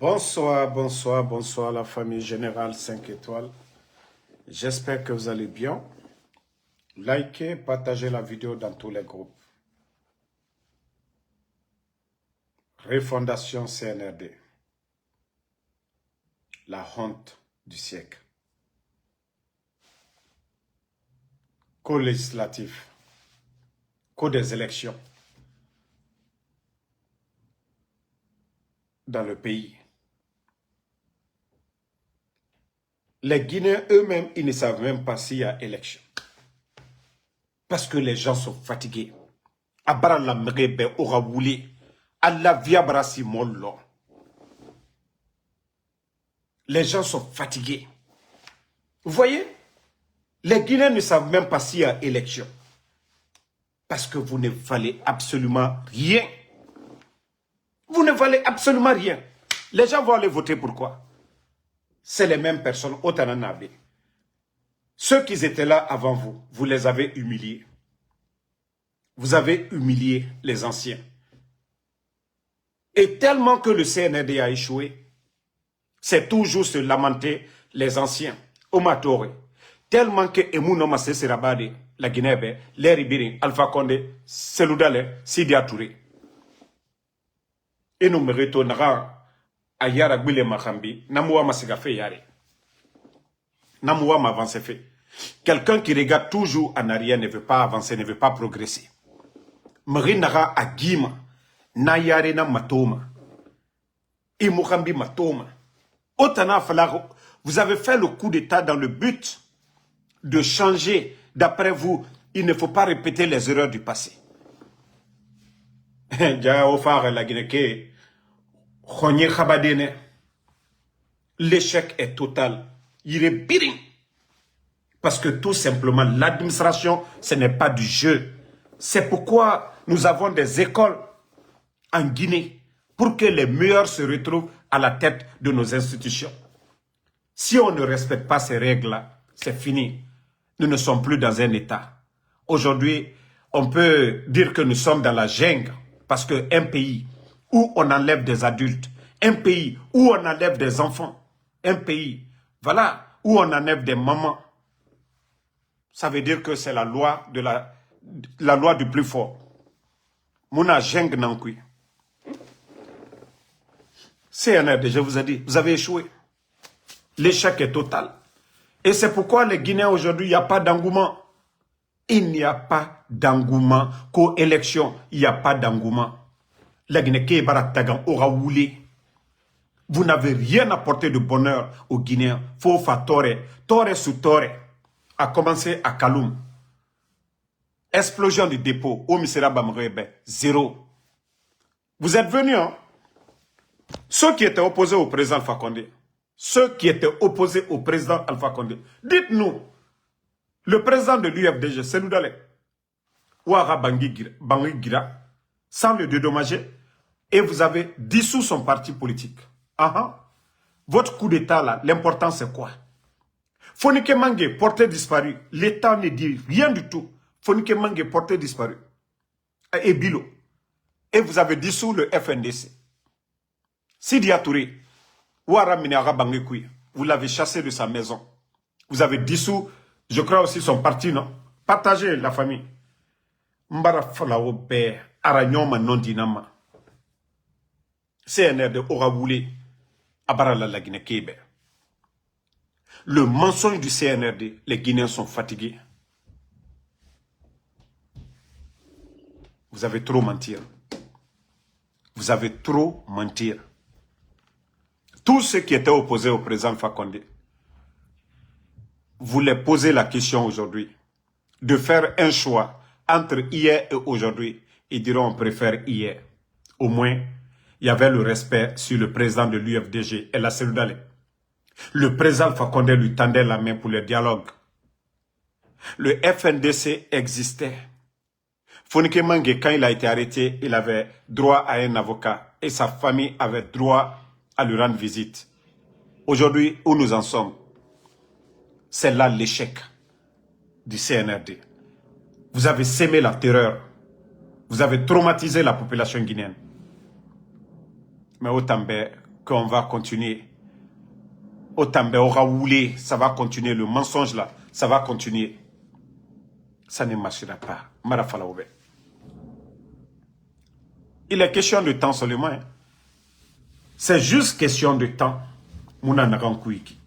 Bonsoir, bonsoir, bonsoir la famille Générale 5 étoiles. J'espère que vous allez bien. Likez, partagez la vidéo dans tous les groupes. Refondation CNRD. La honte du siècle. Co-législatif. Co-des élections. Dans le pays. Les Guinéens eux-mêmes, ils ne savent même pas s'il y a élection. Parce que les gens sont fatigués. Abara la mrebe aura voulu. Allah via brasi mollo. Les gens sont fatigués. Vous voyez? Les Guinéens ne savent même pas s'il y a élection. Parce que vous ne valez absolument rien. Vous ne valez absolument rien. Les gens vont aller voter pourquoi? C'est les mêmes personnes au Tananabe. Ceux qui étaient là avant vous, vous les avez humiliés. Vous avez humilié les anciens. Et tellement que le CNRD a échoué, c'est toujours se lamenter les anciens. Omatore. Tellement que Emouno Serabade, la Guinée, Léry Biring, Alpha Condé, Seloudale, Sidia Touré. Et nous me retournera à Yaragwile Makambi, Namoua Masigafe Yare. Namoua m'avance fait. Quelqu'un qui regarde toujours en arrière ne veut pas avancer, ne veut pas progresser. Merinara à Guima, Nayare na Matoma. Et Moukambi Matoma. Otana Falaro, vous avez fait le coup d'État dans le but de changer. D'après vous, il ne faut pas répéter les erreurs du passé. L'échec est total. Il est biring. Parce que tout simplement, l'administration, ce n'est pas du jeu. C'est pourquoi nous avons des écoles en Guinée pour que les meilleurs se retrouvent à la tête de nos institutions. Si on ne respecte pas ces règles-là, c'est fini. Nous ne sommes plus dans un État. Aujourd'hui, on peut dire que nous sommes dans la jungle parce qu'un pays où on enlève des adultes, un pays où on enlève des enfants, un pays, voilà, où on enlève des mamans, ça veut dire que c'est la loi de la loi du plus fort. Mouna jungle nankui. CNRD, je vous ai dit, vous avez échoué. L'échec est total. Et c'est pourquoi les Guinéens aujourd'hui, il n'y a pas d'engouement. Il n'y a pas d'engouement. Co-élection, il n'y a pas d'engouement. La Guinée Baratagan aura voulu. Vous n'avez rien apporté de bonheur aux Guinéens. Fofa Tore, Tore sous Tore, a commencé à Kaloum. Explosion du dépôt, au Misera Bamrebe, zéro. Vous êtes venus, hein? Ceux qui étaient opposés au président Alpha Condé, ceux qui étaient opposés au président Alpha Condé, dites-nous, le président de l'UFDG, c'est Loudale, Ouara Bangui Gira, sans le dédommager, et vous avez dissous son parti politique. Votre coup d'État, là, l'important c'est quoi? Fonike Mange, porté disparu. L'État ne dit rien du tout. Fonike Mange, porté disparu. Et Bilo. Et vous avez dissous le FNDC. Sidia Touré, Ouara Minara Bangui, vous l'avez chassé de sa maison. Vous avez dissous, je crois aussi son parti, non? Partagez la famille. Mbara Falao Be, Aranyoma non dinama. CNRD aura voulu Abarala la Guinée Kébé. Le mensonge du CNRD, les Guinéens sont fatigués. Vous avez trop menti. Vous avez trop menti. Tous ceux qui étaient opposés au président Fakonde, vous les posez la question aujourd'hui de faire un choix entre hier et aujourd'hui. Ils diront on préfère hier. Au moins, il y avait le respect sur le président de l'UFDG et la Seloudale. Le président Fakonde lui tendait la main pour le dialogue. Le FNDC existait. Fonike Mange, quand il a été arrêté, il avait droit à un avocat et sa famille avait droit à lui rendre visite. Aujourd'hui, où nous en sommes, c'est là l'échec du CNRD. Vous avez sémé la terreur. Vous avez traumatisé la population guinéenne. Mais autant qu'on va continuer. Au Tambe, au Raoulé, ça va continuer. Le mensonge là, ça va continuer. Ça ne marchera pas. Marafalaoube. Il est question de temps seulement. Hein. C'est juste question de temps. Mouna Narankouiki.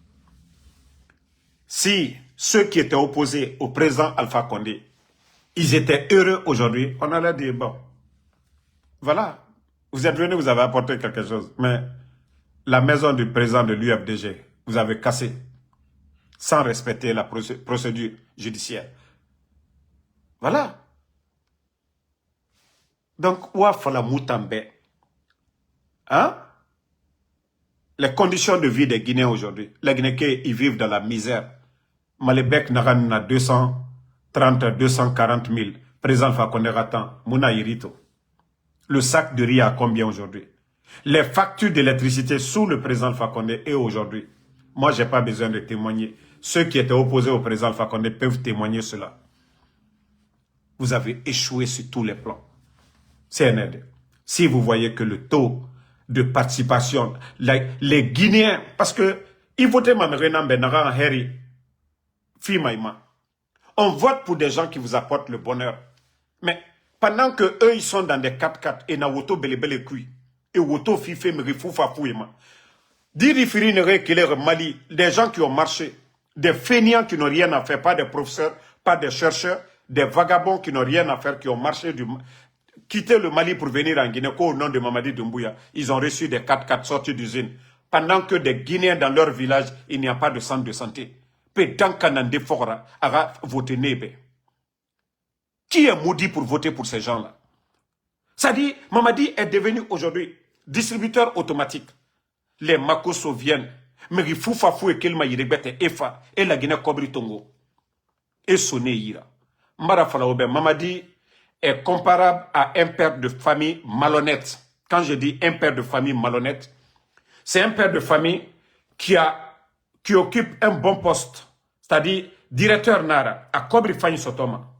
Si ceux qui étaient opposés au président Alpha Condé, ils étaient heureux aujourd'hui, on allait dire, bon, voilà, vous êtes venus, vous avez apporté quelque chose, mais la maison du président de l'UFDG, vous avez cassé, sans respecter la procédure judiciaire. Voilà. Donc, Ouafala Moutambe, hein? Les conditions de vie des Guinéens aujourd'hui, les Guinéens, ils vivent dans la misère. Malébek Naran a 230, 240 000. Président Fakonde Ratan, Mouna Irito. Le sac de riz à combien aujourd'hui? Les factures d'électricité sous le président Fakonde et aujourd'hui. Moi, je n'ai pas besoin de témoigner. Ceux qui étaient opposés au président Fakonde peuvent témoigner cela. Vous avez échoué sur tous les plans. CNRD. Si vous voyez que le taux de participation, les Guinéens, parce que ils votaient Mamerena Benara en Heri, Fimaïma. On vote pour des gens qui vous apportent le bonheur. Mais pendant que eux ils sont dans des 4x4 et na woto belebele kui et woto fife me refoufa fouema. Dirifiri ne qu'il est Mali, des gens qui ont marché, des fainéants qui n'ont rien à faire, pas des professeurs, pas des chercheurs, des vagabonds qui n'ont rien à faire, qui ont marché quitter le Mali pour venir en Guinée, au nom de Mamadi Doumbouya. Ils ont reçu des 4x4 sortis d'usine. Pendant que des Guinéens dans leur village, il n'y a pas de centre de santé. Qui est maudit pour voter pour ces gens-là? Ça dit, Mamadi est devenu aujourd'hui distributeur automatique. Les Makoso viennent. Mais il faut et Kelma Yirebete Efa et la Guinée Kobri Tongo. Et Soné Ira. Marafalaoube, Mamadi est comparable à un père de famille malhonnête. Quand je dis un père de famille malhonnête, c'est un père de famille qui occupe un bon poste, c'est-à-dire directeur Nara, à Kobri Fanny Sotoma.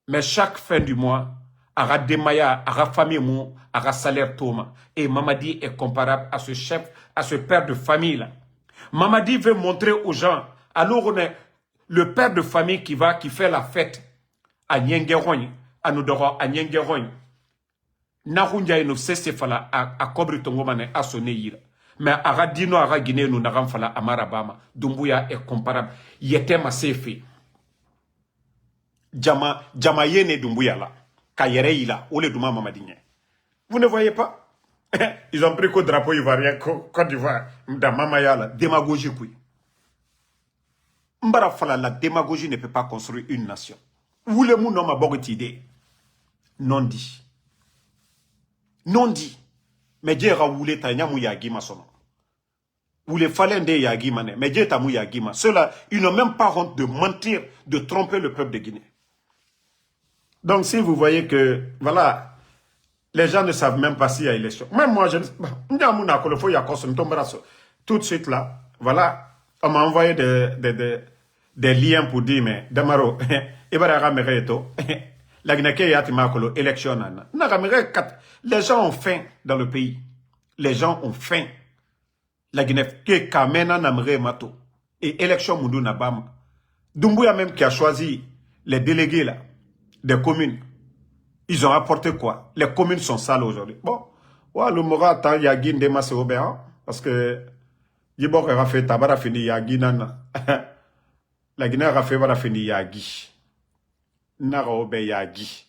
Mais chaque fin du mois, à Demaya, à famille mou, à salaire Toma. Et Mamadi est comparable à ce chef, à ce père de famille-là. Mamadi veut montrer aux gens, alors on est le père de famille qui fait la fête à Nyengerogne, à Nodoro, à Nyengerogne. Nahunja no sese fala à Kobri Tongomane à Soneira. Mais à Radino, à Guinée, nous n'avons pas la Amarabama. Doumbouya est comparable. Il était ma sefe. Jamayene Doumbouya là. Kayereila, ou le Douma Mamadine. Vous ne voyez pas? Ils ont pris qu'au drapeau ivoirien, Côte d'Ivoire, dans Mamaya là. Démagogie, oui. Mbara fala, la démagogie ne peut pas construire une nation. Vous le monde n'a pas idée. Non dit. Non dit. Mais Dieu a voulu ta nyamu yagima sono. Vous les fallait de yagima ne. Mais Dieu t'a mou yagima. Ceux-là, ils n'ont même pas honte de mentir, de tromper le peuple de Guinée. Donc si vous voyez que, voilà, les gens ne savent même pas s'il y a élection. Même moi, je ne sais pas. Tout de suite là, voilà, on m'a envoyé des liens pour dire, mais Damaro, la Guinée élection. Les gens ont faim dans le pays. Les gens ont faim. La Guinée, et élection Moudou Nabam. Doumbouya même qui a choisi les délégués là, des communes. Ils ont apporté quoi? Les communes sont sales aujourd'hui. Bon, ouais, le Mora attend Yagi Ndema c'est Obéa, parce que Yibok a fait Tabara fini Yagi Nana. La Guinée a fait fini Yagi. Nara Obé Yagi.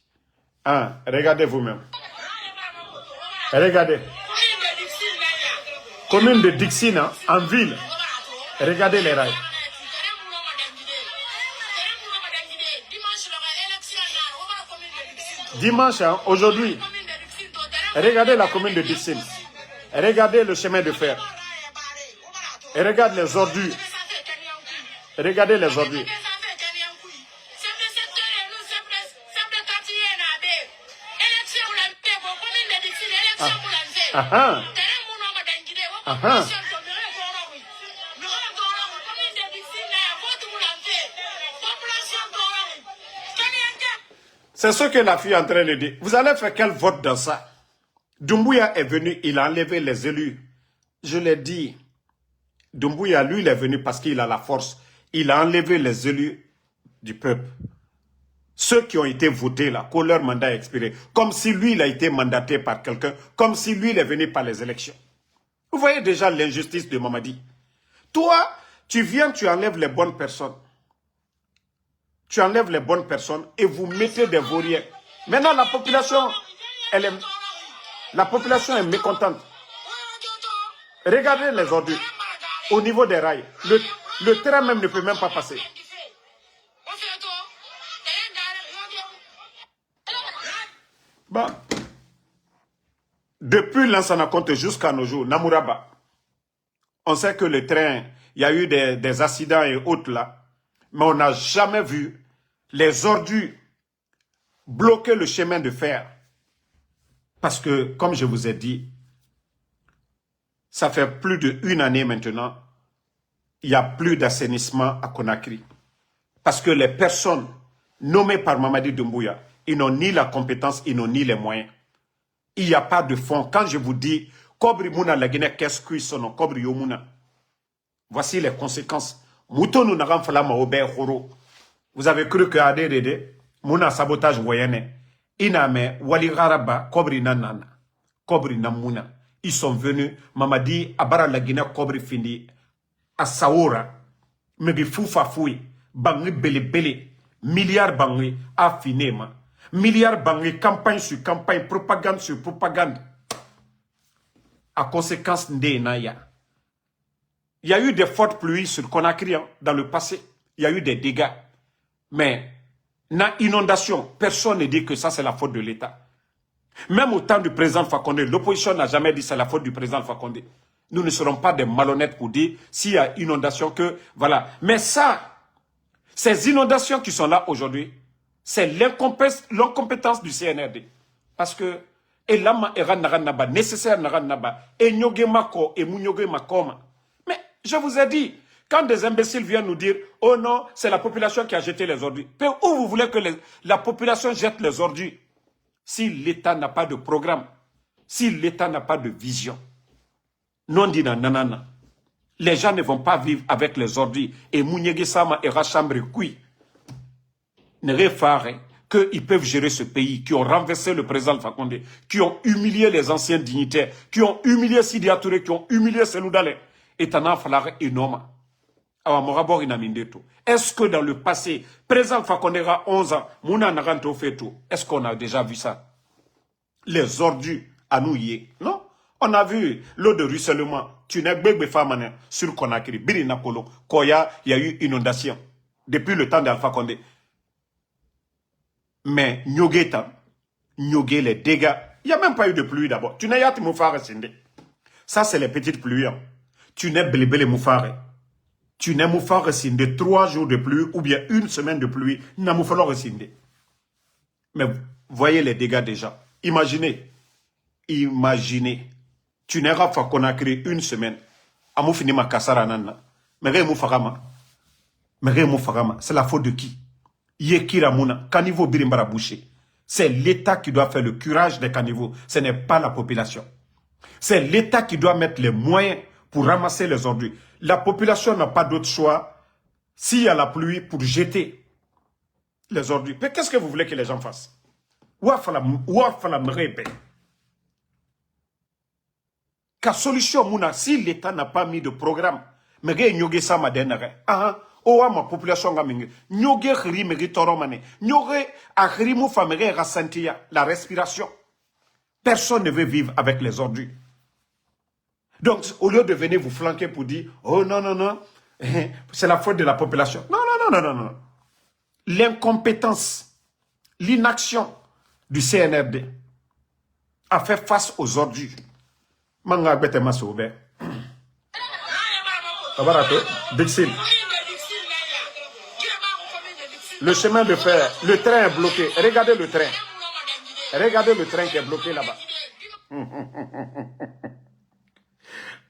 Hein, regardez vous-même. Regardez. Commune de Dixina, en ville. Regardez les rails. Dimanche, hein, aujourd'hui. Regardez la commune de Dixine. Regardez le chemin de fer. Et regardez les ordures. Regardez les ordures. C'est ce que la fille est en train de dire. Vous allez faire quel vote dans ça? Doumbouya est venu, il a enlevé les élus je l'ai dit, Doumbouya, lui, il est venu parce qu'il a la force. Il a enlevé les élus du peuple. Ceux qui ont été votés là, que leur mandat a expiré. Comme si lui, il a été mandaté par quelqu'un. Comme si lui, il est venu par les élections. Vous voyez déjà l'injustice de Mamadi. Toi, tu viens, tu enlèves les bonnes personnes. Tu enlèves les bonnes personnes et vous mettez des vauriens. Maintenant, la population est mécontente. Regardez les ordures. Au niveau des rails, le train même ne peut même pas passer. Bon. Depuis Lansana Conté jusqu'à nos jours, Namouraba, on sait que le train, il y a eu des accidents et autres là, mais on n'a jamais vu les ordures bloquer le chemin de fer. Parce que, comme je vous ai dit, ça fait plus d'1 année maintenant, il n'y a plus d'assainissement à Conakry. Parce que les personnes nommées par Mamadi Doumbouya, ils n'ont ni la compétence, ils n'ont ni les moyens. Il n'y a pas de fonds. Quand je vous dis, Kobri Mouna la Guinée, qu'est-ce qu'ils sont, Kobri Yomuna. Voici les conséquences. Moutonou Naram Falama Ober Horo. Vous avez cru que ADDD, Mouna sabotage voyane. Iname, Wali Garaba, Kobri Nanana, Kobri Namouna. Ils sont venus, Mamadi, Abara la Guinée, Kobri Findi, à Saoura, Mebi Foufa Foui, Bangi Bele Bele, milliards Bangi, Afinema. Milliards bangés, campagne sur campagne, propagande sur propagande. À conséquence d'Enaya. Il y a eu des fortes pluies sur Conakry dans le passé. Il y a eu des dégâts. Mais, na inondation, personne ne dit que ça c'est la faute de l'État. Même au temps du président Fakonde, l'opposition n'a jamais dit que c'est la faute du président Fakonde. Nous ne serons pas des malhonnêtes pour dire s'il y a inondation que, voilà. Mais ça, ces inondations qui sont là aujourd'hui, c'est l'incompétence du CNRD. Parce que, et lama era naranaba, nécessaire naranaba, et nyoge mako, et mounyoge makoma. Mais, je vous ai dit, quand des imbéciles viennent nous dire, oh non, c'est la population qui a jeté les ordures. Mais où vous voulez que la population jette les ordures? Si l'État n'a pas de programme, si l'État n'a pas de vision, non dit nanana, les gens ne vont pas vivre avec les ordures. Et mounyoge sama et rachambre kui. Ne réfèrent qu'ils peuvent gérer ce pays, qui ont renversé le président Alpha Condé, qui ont humilié les anciens dignitaires, qui ont humilié Sidi Touré, qui ont humilié Selou Dale. Et t'en as fallu énorme. Est-ce que dans le passé, président Alpha Condé a 11 ans, Mouna Naranto fait tout? Est-ce qu'on a déjà vu ça? Les ordures à nous y est. Non? On a vu l'eau de ruissellement. Tu n'es pas famane sur Conakry, Birina Polo, Koya, il y a eu inondation. Depuis le temps d'Alpha Condé. Mais Nyogeta, Nyogé les dégâts, il n'y a même pas eu de pluie d'abord. Tu n'as pas moufare sindé. Ça, c'est les petites pluies. Hein. Tu n'es belébé les moufare. Tu n'es moufare sindé 3 jours de pluie ou bien 1 semaine de pluie. N'a moufare sindé. Mais voyez les dégâts déjà. Imaginez. Imaginez. Tu n'es pas Conakry 1 semaine. Amou fini ma kassara nana. Mais moufarama. Mais moufarama. C'est la faute de qui? Yekira Mouna, caniveau birimbara bouché. C'est l'État qui doit faire le curage des caniveaux. Ce n'est pas la population. C'est l'État qui doit mettre les moyens pour ramasser les ordures. La population n'a pas d'autre choix s'il y a la pluie pour jeter les ordures. Mais qu'est-ce que vous voulez que les gens fassent? Car solution, Mouna, si l'État n'a pas mis de programme, mais il ça m'a Owa ma population ga mingi nyoge khiri megi toromane nyoge akhiri mu famere rassentir la respiration. Personne ne veut vivre avec les ordures. Donc au lieu de venir vous flanquer pour dire oh non non non c'est la faute de la population. Non non non non non non. L'incompétence, l'inaction du CNRD a fait face aux ordures. Manga bete masoube. Abarato Dixil. Le chemin de fer, le train est bloqué. Regardez le train. Regardez le train qui est bloqué là-bas.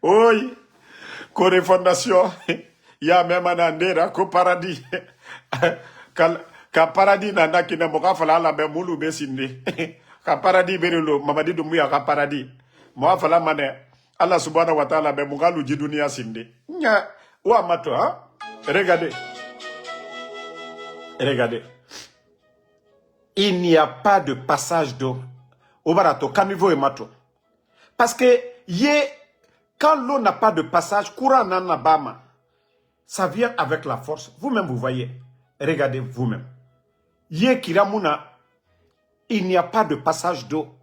Oui, Corée Fondation, il y a même un andera qu'au paradis. Ka paradis nana qui n'a pas fait la même moulou besinde. Ka paradis berilo, Mamadi Doumbouya ka paradis. Moi, fala mané. Allah subhanahu wa ta'ala, ben mugalu jidunia sinde. Nya, wa mato, hein? Regardez. Regardez. Il n'y a pas de passage d'eau. Au barato, caniveau et mato. Parce que, quand l'eau n'a pas de passage, courant n'en a bama. Ça vient avec la force. Vous-même, vous voyez. Regardez vous-même. Kiramuna, il n'y a pas de passage d'eau.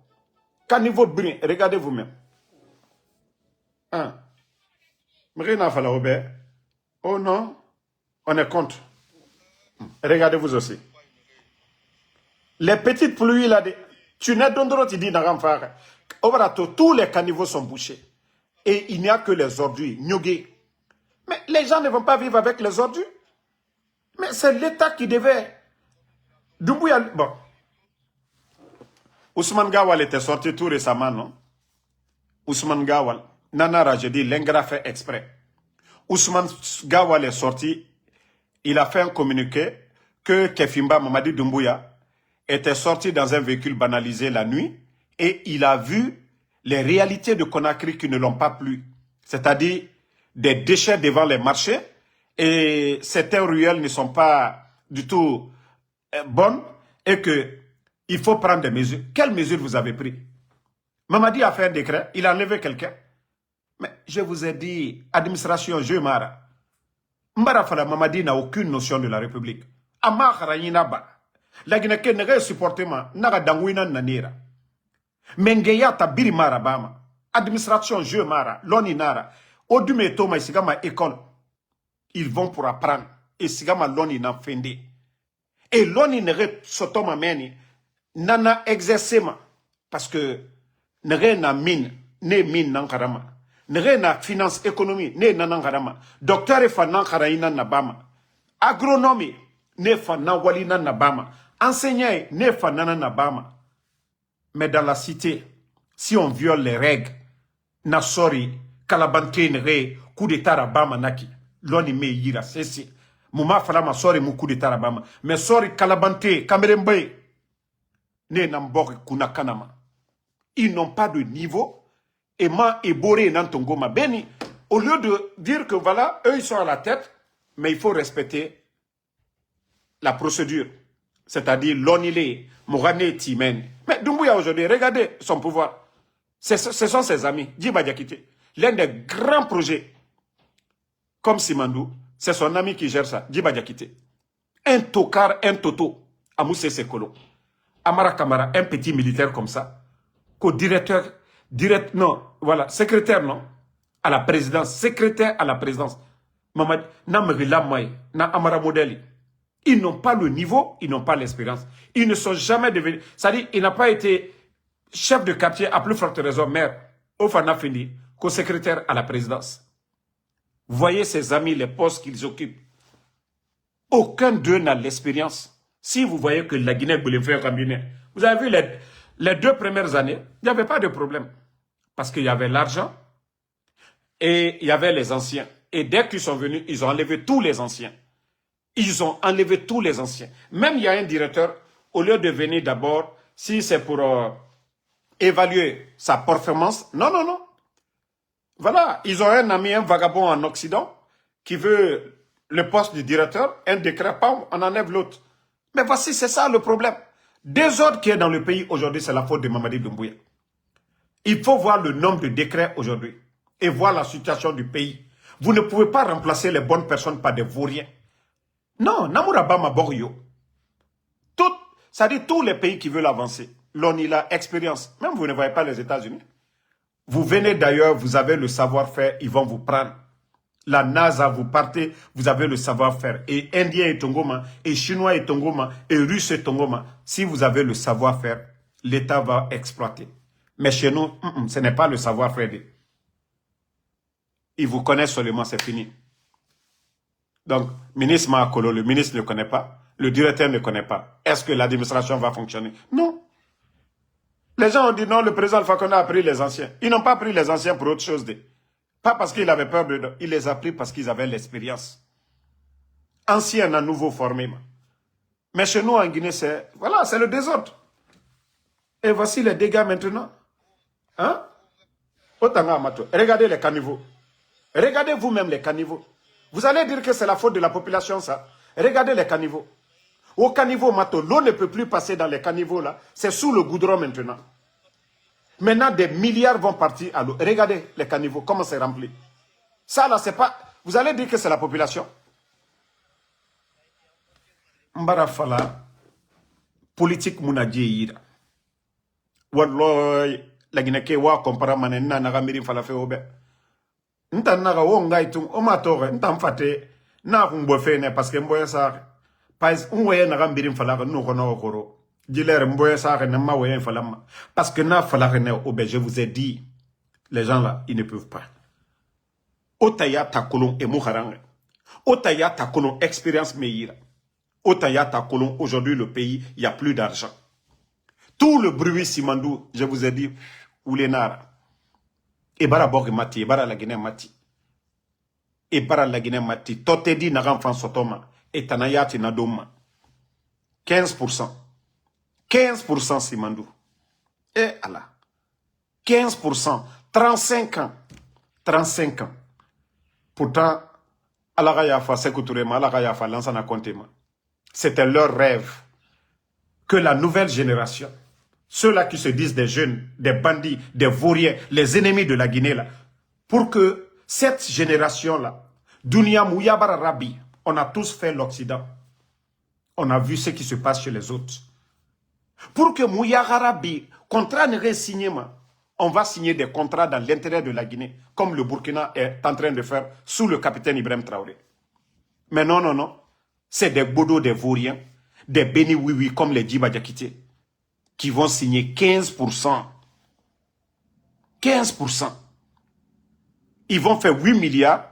Caniveau brin, regardez vous-même. Hein? Oh non, on est contre. Regardez vous aussi. Les petites pluies là, tu n'es d'ondro, tu dis tous les caniveaux sont bouchés. Et il n'y a que les ordures, nyogé. Mais les gens ne vont pas vivre avec les ordures. Mais c'est l'État qui devait. Doumbouya, bon. Ousmane Gawal était sorti tout récemment, non? Ousmane Gawal, Nanara, je dis, l'Ingra fait exprès. Ousmane Gawal est sorti, il a fait un communiqué que Kefimba Mamadi Doumbouya était sorti dans un véhicule banalisé la nuit et il a vu les réalités de Conakry qui ne l'ont pas plu. C'est-à-dire des déchets devant les marchés et certaines ruelles ne sont pas du tout bonnes et que il faut prendre des mesures. Quelles mesures vous avez prises? Mamadi a fait un décret, il a enlevé quelqu'un. Mais je vous ai dit, administration, je mara. Mbara Fala Mamadi n'a aucune notion de la République. Amara Yinaba. La Guinée n'est supportement, n'a d'angouina nanira. Mengeya tabiri mara bama. Administration, je mara, loninara. Odume toma isigama école. Ils vont pour apprendre. Et sigama loni na fende. Et loni n'est sotoma meni. Nana exercema. Parce que n'est na mine, ne mine nankarama. N'est na finance économie, ne nanankarama. Docteur e fa nankaraina nabama. Agronomie, ne fa nawalina nabama. Enseignant, ne fa nabama. Mais dans la cité, si on viole les règles, Nasori, Kalabante nere, coup d'état rabama naki. Loni me yira, c'est Mouma falama sori mou coup d'état rabama. Mais sori Kalabante, Kamerembe, ne nambori kuna kanama. Ils n'ont pas de niveau. Et ma eboré nantongoma beni. Au lieu de dire que voilà, eux ils sont à la tête, mais il faut respecter la procédure. C'est-à-dire l'onilé, Morane Timen. Mais Doumbouya aujourd'hui, regardez son pouvoir. Ce sont ses amis. Djiba Diakité. L'un des grands projets, comme Simandou, c'est son ami qui gère ça. Djiba Diakité. Un tokar, un toto. Amoussé Sekolo. Amara Kamara, un petit militaire comme ça. Co-directeur, non, voilà, secrétaire, non, à la présidence, secrétaire à la présidence. Mamad, Namrila Maï, Na Amara Modeli. Ils n'ont pas le niveau, ils n'ont pas l'expérience. Ils ne sont jamais devenus, c'est-à-dire, il n'a pas été chef de quartier à plus forte raison, maire, au Fanafini, co-secrétaire à la présidence. Voyez ces amis, les postes qu'ils occupent. Aucun d'eux n'a l'expérience. Si vous voyez que la Guinée voulait faire un cabinet, vous avez vu les 2 premières années, il n'y avait pas de problème. Parce qu'il y avait l'argent et il y avait les anciens. Et dès qu'ils sont venus, ils ont enlevé tous les anciens. Ils ont enlevé tous les anciens. Même il y a un directeur, au lieu de venir d'abord, si c'est pour évaluer sa performance, non, non, non. Voilà, ils ont un ami, un vagabond en Occident, qui veut le poste du directeur, un décret, on enlève l'autre. Mais voici, c'est ça le problème. Désordre qui est dans le pays aujourd'hui, c'est la faute de Mamadi Doumbouya. Il faut voir le nombre de décrets aujourd'hui et voir la situation du pays. Vous ne pouvez pas remplacer les bonnes personnes par des vauriens. Non, Namourabama Borio. Ça dit tous les pays qui veulent avancer. L'on y a expérience. Même vous ne voyez pas les États-Unis. Vous venez d'ailleurs, vous avez le savoir-faire, ils vont vous prendre. La NASA, vous partez, vous avez le savoir-faire. Et Indien et Tongoma, et Chinois et Tongoma, et Russe et Tongoma. Si vous avez le savoir-faire, l'État va exploiter. Mais chez nous, ce n'est pas le savoir-faire. Ils vous connaissent seulement, c'est fini. Donc, ministre Maakolo, le ministre ne connaît pas, le directeur ne connaît pas. Est-ce que l'administration va fonctionner? Non. Les gens ont dit non, le président Alpha Condé a pris les anciens. Ils n'ont pas pris les anciens pour autre chose. Pas parce qu'il avait peur de... Il les a pris parce qu'ils avaient l'expérience. Anciens à nouveau formés. Mais chez nous, en Guinée, c'est... Voilà, c'est le désordre. Et voici les dégâts maintenant. Hein? Regardez les caniveaux. Regardez vous-même les caniveaux. Vous allez dire que c'est la faute de la population, ça. Regardez les caniveaux. Au caniveau Mato, l'eau ne peut plus passer dans les caniveaux là. C'est sous le goudron maintenant. Maintenant, des milliards vont partir à l'eau. Regardez les caniveaux, comment c'est rempli. Ça là, c'est pas... Vous allez dire que c'est la population. Mbara fala, politique mounadjé. Walloy, la Guinée wa compara manena nagamiri fala fe obe. Nta naga wo ngaitum o matore nta mfate na kumbo fene parce que mboye sa pais unwe nagambiri fala no kono okoro. Diler mboye sa ne ma woyen fala parce que na fala ne obe, je vous ai dit les gens là, ils ne peuvent pas. Otaya takolon et mouharange. Otaya takolon expérience meilleure. Otaya takolon aujourd'hui le pays, il y a plus d'argent. Tout le bruit Simandou, je vous ai dit, Oulenara. Ebara Borg Mati, Ebara la Guinée Mati. Ebara la Guinée Mati. Totedi Nagamfan Sotoma. Et Tanayati Nadoma. 15%. 15% Simandou. Et Allah. 15%. 35 ans. 35 ans. Pourtant, Alagayafa Sekoutourema, Alagayafa Lansana Kontema. C'était leur rêve que la nouvelle génération, ceux-là qui se disent des jeunes, des bandits, des vauriens, les ennemis de la Guinée, là, pour que cette génération-là, Dunia Mouyabara Rabi, on a tous fait l'Occident. On a vu ce qui se passe chez les autres. Pour que Mouyabara Rabi, contrat ne signé, on va signer des contrats dans l'intérêt de la Guinée, comme le Burkina est en train de faire sous le capitaine Ibrahim Traoré. Mais non, non, non. C'est des bodos, des vauriens, des bénis oui-oui comme les Djiba Diakité, qui vont signer 15%. 15%. Ils vont faire 8 milliards.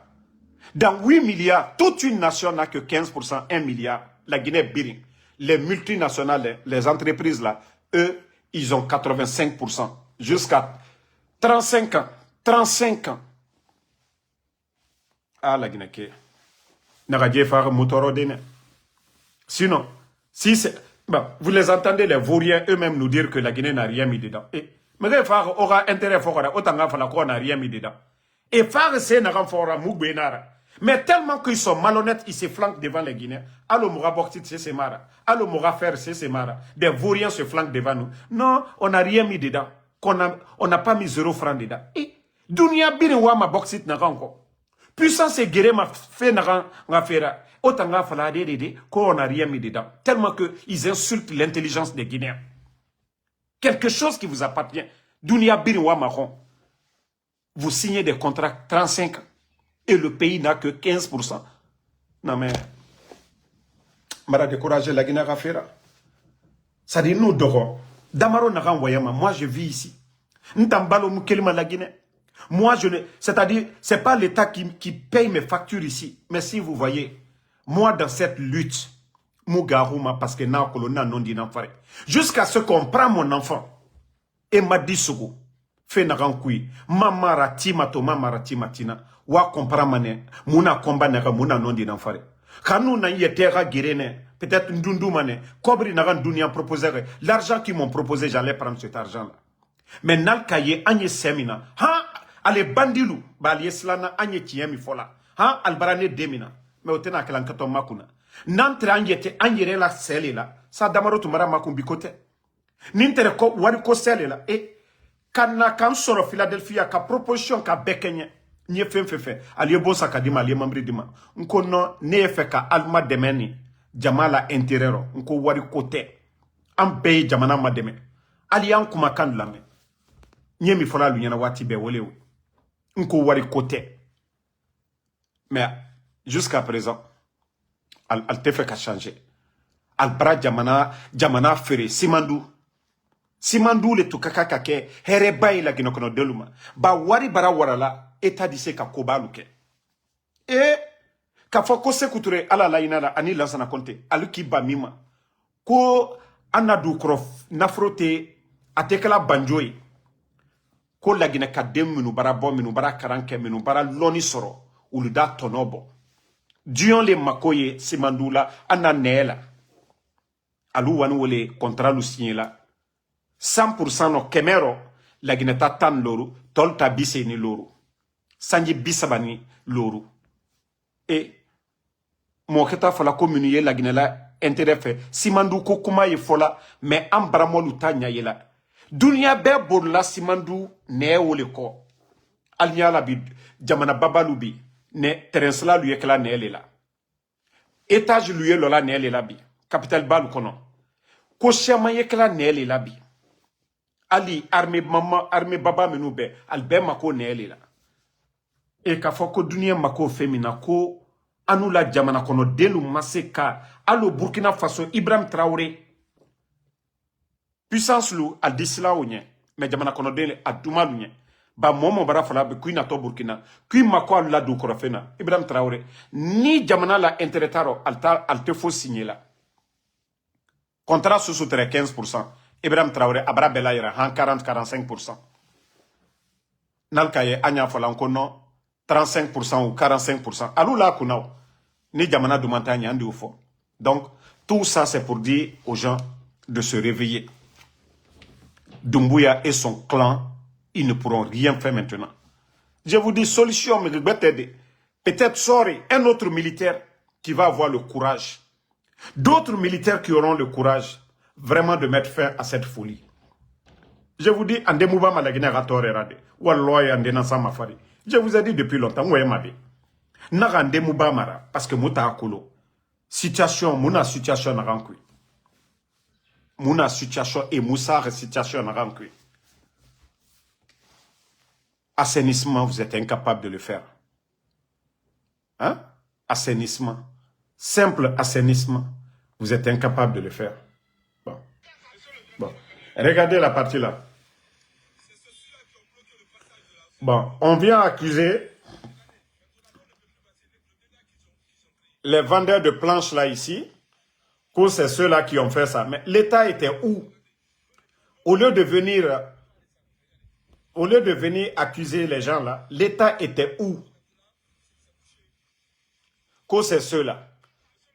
Dans 8 milliards, toute une nation n'a que 15%, 1 milliard. La Guinée Biring. Les multinationales, les entreprises là, eux, ils ont 85%. Jusqu'à 35 ans. 35 ans. Ah, la Guinée. Sinon, si c'est... Bon, vous les entendez, les vauriens eux-mêmes nous dire que la Guinée n'a rien mis dedans. Mais il aura intérêt fort, autant qu'on n'a rien mis dedans. Et faire c'est n'a fort mais tellement qu'ils sont malhonnêtes, ils se flanquent devant les Guinéens. Allo Moura Boktit, c'est Mara. Allo Moura Fer, c'est Mara. Des vauriens se flanquent devant nous. Non, on n'a rien mis dedans. On n'a pas mis 0 franc dedans. Et Dunia Biriwa ma Boktit n'a encore. Puissance et guéré m'a fait n'a fait autant qu'on qu'on n'a rien mis dedans. Tellement qu'ils insultent l'intelligence des Guinéens. Quelque chose qui vous appartient. Dunia Biriwa Mahon. Vous signez des contrats 35 ans. Et le pays n'a que 15%. Non mais... Mara découragé la Guinée à faire. Ça dit nous d'or. Damaro n'a renvoyé. Moi je vis ici. N'tambalo moukelima la Guinée. Moi je ne... C'est-à-dire, c'est pas l'État qui paye mes factures ici. Mais si vous voyez, moi dans cette lutte, Mougarouma parce que n'a colonna non dit n'enfaré. Jusqu'à ce qu'on prend mon enfant. Et m'a dit sogo. Fait n'a rencoui. Mamara timato, mamara timatina. Wa compara mané. Mouna combat n'a mouna non dit n'enfaré. Kanou n'a y terra guérene. Peut-être ndundu mané. Kobri n'a dunia proposé. L'argent qu'ils m'ont proposé, j'allais prendre cet argent-là. Mais nal kaye anye semina. Ha! Ale bandilu. Bali eslana anye tiemi fola. Ha! Albarane demina. Mais otena kelankato makuna. Nantre anyete anyere la sele la. Sa damaro tumara makumbi kote. Nintere ko wari ko sele la. Et kana kan soro Philadelphia ka proposition ka bekenye. Nye fe. Aliye bon sakadima aliye mambri dima. Nko no ne fe ka alma demeni. Jamala interero. Nko wari kote. Ambe jamana mademe. Aliyan kumakan lame. Nye mi fola lunyana wati be wolewe. Nko wari kote. Mais jusqu'à présent, al te fait qu'à changer. Al bra jamana fere Simandou le tukaka kake here bayi la ginokono deluma. Ba wari bara warala eta dise ka kobaluke. E ka foko sekouture ala la inala ani lansana konte aluki ba mima. Ko anadu krof nafrote atekala banjoyi. Ko la gine kadem minu bara bon minu bara karanke minu bara loni soro. Uluda tonobo. Dion le makoye Simandula ananela. Alu wanu wole contrat lu signé la. 100% no kemero laginata tan loru, tolta bise ni loru. Sanji bisabani loru. Et moketa fala commune ye laginela intérêt fait. Simandu ko kuma ye fola, mais an baramolu ta nyayela. Dunia be borla simandu ne wole ko. Alnyala bi jamana babalu bi ne terensla lui ekla ne lela. Étage lui lola ne lela bi. Capital balu kono. Ko chama yekla ne lela bi. Ali armée mama armée baba menube albe mako ne lela. E ka foko dunia mako femina ko anula jamana kono delu maseka alo Burkina Faso Ibrahim Traoré puissance lu a disla onye mais jamana kono dele aduma lunye ba momo bara fala be kuina to Burkina kui mako la du korofena Ibrahim Traoré ni jamana la interetaro alte faut signer la contrat sous 15%. Ibrahim Traoré abra belayra han 40-45%. Nalkaye anya fala non 35% ou 45%. Alou la kunao. Ni jamana du montagne andi oufo. Donc, tout ça c'est pour dire aux gens de se réveiller. Doumbouya et son clan, ils ne pourront rien faire maintenant. Je vous dis, solution, mais peut-être sorry, un autre militaire qui va avoir le courage. D'autres militaires qui auront le courage vraiment de mettre fin à cette folie. Je vous dis, en démouba malagina ratore rade. Walloy en dénansa mafari. Je vous ai dit depuis longtemps, ouais mabe. Naga en démouba mara, parce que mouta akolo. Situation, mouna situation na rankui. Mouna situation et moussa situation na rankui. Assainissement, vous êtes incapable de le faire. Hein? Assainissement. Simple assainissement. Vous êtes incapable de le faire. Bon. Bon. Regardez la partie là. Bon. On vient accuser les vendeurs de planches là ici, que c'est ceux-là qui ont fait ça. Mais l'État était où? Au lieu de venir accuser les gens là, l'État était où? Que c'est ceux-là.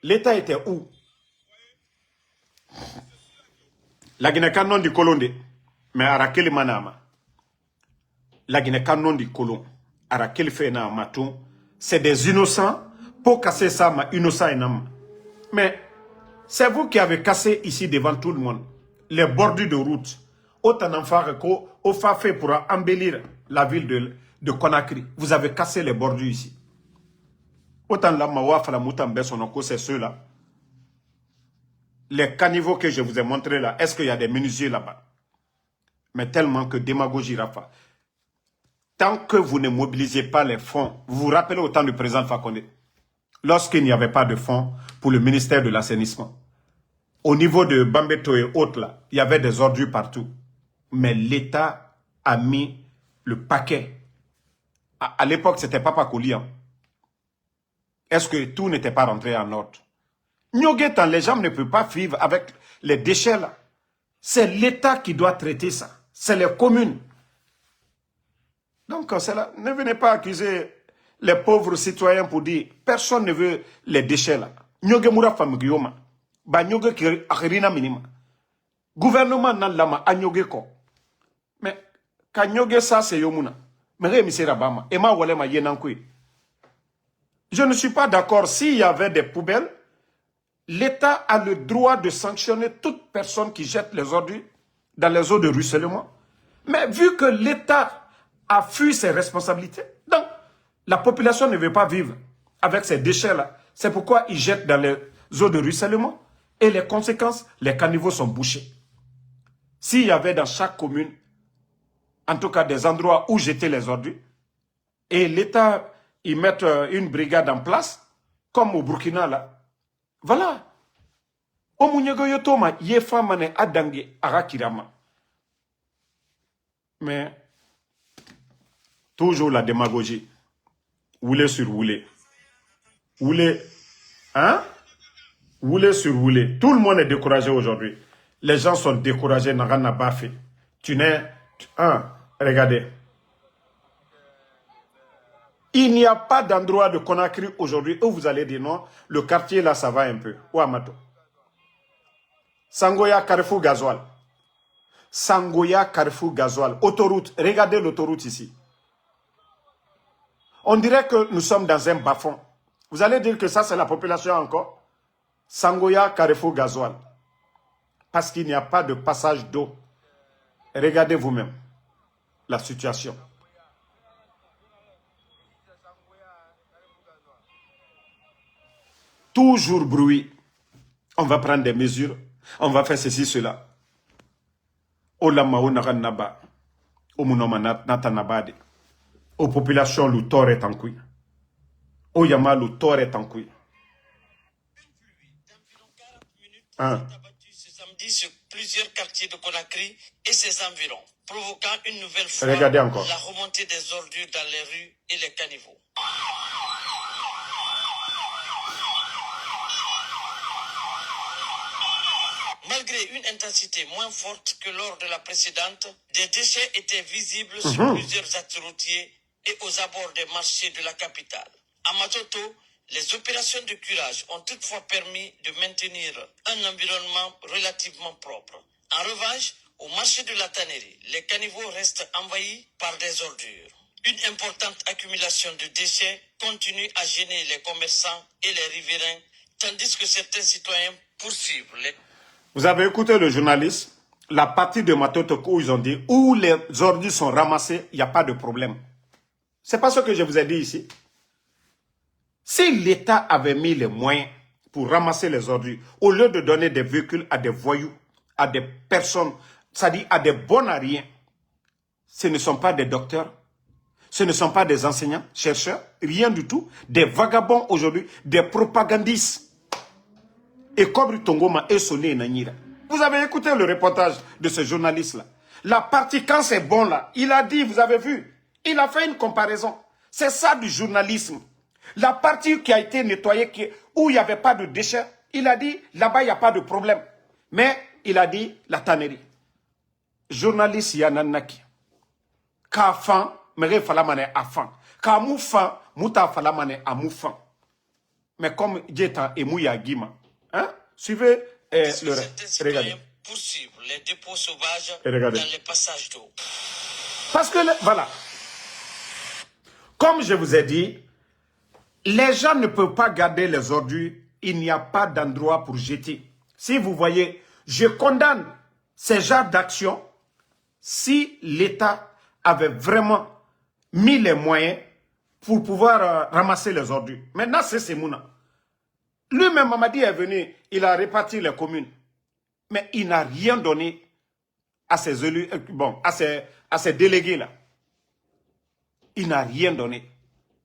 L'État était où? La Guinée canon du colon mais Arakeli Manama. La Guinée canon du colon. Arakeli Fena Matou. C'est des innocents pour casser ça, ma innocent et nam. Mais c'est vous qui avez cassé ici devant tout le monde les bordures de route. Autant d'enfants au fait pour embellir la ville de Conakry. Vous avez cassé les bordures ici. Autant la mawa fala moutambe sonoko, c'est ceux-là. Les caniveaux que je vous ai montrés là, est-ce qu'il y a des menuisiers là-bas? Mais tellement que démagogie Rafa. Tant que vous ne mobilisez pas les fonds, vous vous rappelez au temps du président Fakonde, lorsqu'il n'y avait pas de fonds pour le ministère de l'assainissement, au niveau de Bambeto et autres là, il y avait des ordures partout. Mais l'État a mis le paquet. À l'époque, c'était Papa Koulian. Est-ce que tout n'était pas rentré en ordre? Nyogetan, les gens ne peuvent pas vivre avec les déchets là. C'est l'État qui doit traiter ça. C'est les communes. Donc, là, ne venez pas accuser les pauvres citoyens pour dire personne ne veut les déchets là. Nyoge mura famigiyoma. Ba nyoge ki akirina minima. Gouvernement nan lama a nyoge ko. Mais, ka nyoge ça c'est yomuna. Mais remise rabama. Ema walema yenankui. Je ne suis pas d'accord. S'il y avait des poubelles, l'État a le droit de sanctionner toute personne qui jette les ordures dans les eaux de ruissellement. Mais vu que l'État a fui ses responsabilités, donc la population ne veut pas vivre avec ces déchets-là. C'est pourquoi ils jettent dans les eaux de ruissellement. Et les conséquences, les caniveaux sont bouchés. S'il y avait dans chaque commune, en tout cas des endroits où jeter les ordures, et l'État... ils mettent une brigade en place, comme au Burkina là. Voilà. Mais, toujours la démagogie. Rouler sur rouler. Rouler, hein? Rouler sur rouler. Tout le monde est découragé aujourd'hui. Les gens sont découragés, n'a pas fait. Tu n'es... Hein? Regardez. Il n'y a pas d'endroit de Conakry aujourd'hui où vous allez dire non, le quartier là, ça va un peu. Ouamato. Sangoya, Carrefour, Gasoil. Sangoya, Carrefour, Gasoil, autoroute. Regardez l'autoroute ici. On dirait que nous sommes dans un bas-fond. Vous allez dire que ça, c'est la population encore. Sangoya, Carrefour, Gasoil. Parce qu'il n'y a pas de passage d'eau. Regardez vous-même la situation. Toujours bruit. On va prendre des mesures. On va faire ceci, cela. Olama naba. Omunoma natanabade. Aux populations, le tort est en couille. Oyama, le tort est en couille. Hein? Ce samedi sur plusieurs quartiers de Conakry et ses environs, provoquant une nouvelle fois Regardez encore. la remontée des ordures dans les rues et les caniveaux. Malgré une intensité moins forte que lors de la précédente, des déchets étaient visibles sur plusieurs axes routiers et aux abords des marchés de la capitale. À Matoto, les opérations de curage ont toutefois permis de maintenir un environnement relativement propre. En revanche, au marché de la tannerie, les caniveaux restent envahis par des ordures. Une importante accumulation de déchets continue à gêner les commerçants et les riverains, tandis que certains citoyens poursuivent les... Vous avez écouté le journaliste, la partie de Matoto où ils ont dit, où les ordures sont ramassées, il n'y a pas de problème. C'est pas ce que je vous ai dit ici. Si l'État avait mis les moyens pour ramasser les ordures, au lieu de donner des véhicules à des voyous, à des personnes, c'est-à-dire à des bons à rien, ce ne sont pas des docteurs, ce ne sont pas des enseignants, chercheurs, rien du tout, des vagabonds aujourd'hui, des propagandistes. Et Kobri Tongoma est sonné Nanyira. Vous avez écouté le reportage de ce journaliste-là. La partie, quand c'est bon là, il a dit, vous avez vu, il a fait une comparaison. C'est ça du journalisme. La partie qui a été nettoyée, où il n'y avait pas de déchets, il a dit, là-bas, il n'y a pas de problème. Mais il a dit, la tannerie. Journaliste Yananaki. Ka fan, mere falamane afan. Ka moufan, mouta falamane a moufan. Mais comme Djeta et Mouya Guima, hein? Suivez le reste. Regardez. Poursuivre les dépôts sauvages Et regardez. dans les passages d'eau. Parce que, voilà. Comme je vous ai dit, les gens ne peuvent pas garder les ordures. Il n'y a pas d'endroit pour jeter. Si vous voyez, je condamne ces genres d'actions si l'État avait vraiment mis les moyens pour pouvoir ramasser les ordures. Maintenant, c'est Semouna. Lui-même, Mamadi est venu, il a réparti les communes. Mais il n'a rien donné à ses élus, bon, à ses délégués-là. Il n'a rien donné.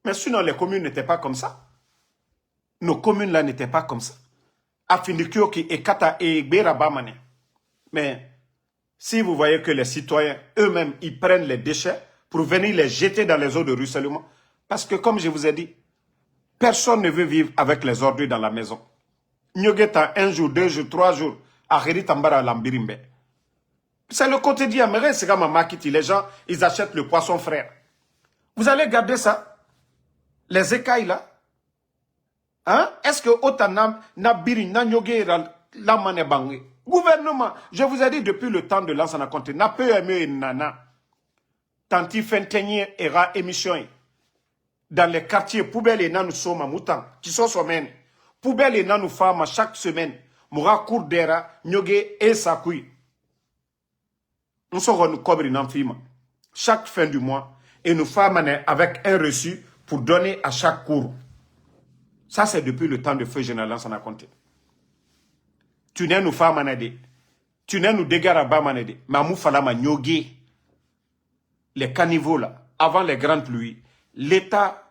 Mais sinon, les communes n'étaient pas comme ça. Nos communes-là n'étaient pas comme ça. Afindikioki et Kata et Berabamane. Mais si vous voyez que les citoyens eux-mêmes, ils prennent les déchets pour venir les jeter dans les eaux de ruissellement. Parce que comme je vous ai dit, personne ne veut vivre avec les ordures dans la maison. Nyogeta, 1 jour, 2 jours, 3 jours, Aheri Tambara Lambirimbe. C'est le quotidien. Mais c'est comme Makiti. Les gens, ils achètent le poisson frère. Vous allez garder ça? Les écailles là? Hein? Est-ce que Otanam, Nabiri, Nanyoge, Lamane Bangé? Gouvernement, je vous ai dit depuis le temps de l'Ansana Conté, n'a pas aimé Nana. Tanti Fentenye era émission. Dans les quartiers, poubelle et nanou soma moutan, qui sont semaine. Poubelle et nanou fama chaque semaine. Moura Kourdera, Nyoge et Sakoui. Nous sommes cobri n'amfima. Chaque fin du mois, et nous faisons avec un reçu pour donner à chaque cours. Ça, c'est depuis le temps de feu général Lansana Conté. Tu n'es nous faisons manade. Tu n'es nous dégaraba manade. Mamou falama Nyoge. Les caniveaux là, avant les grandes pluies, l'État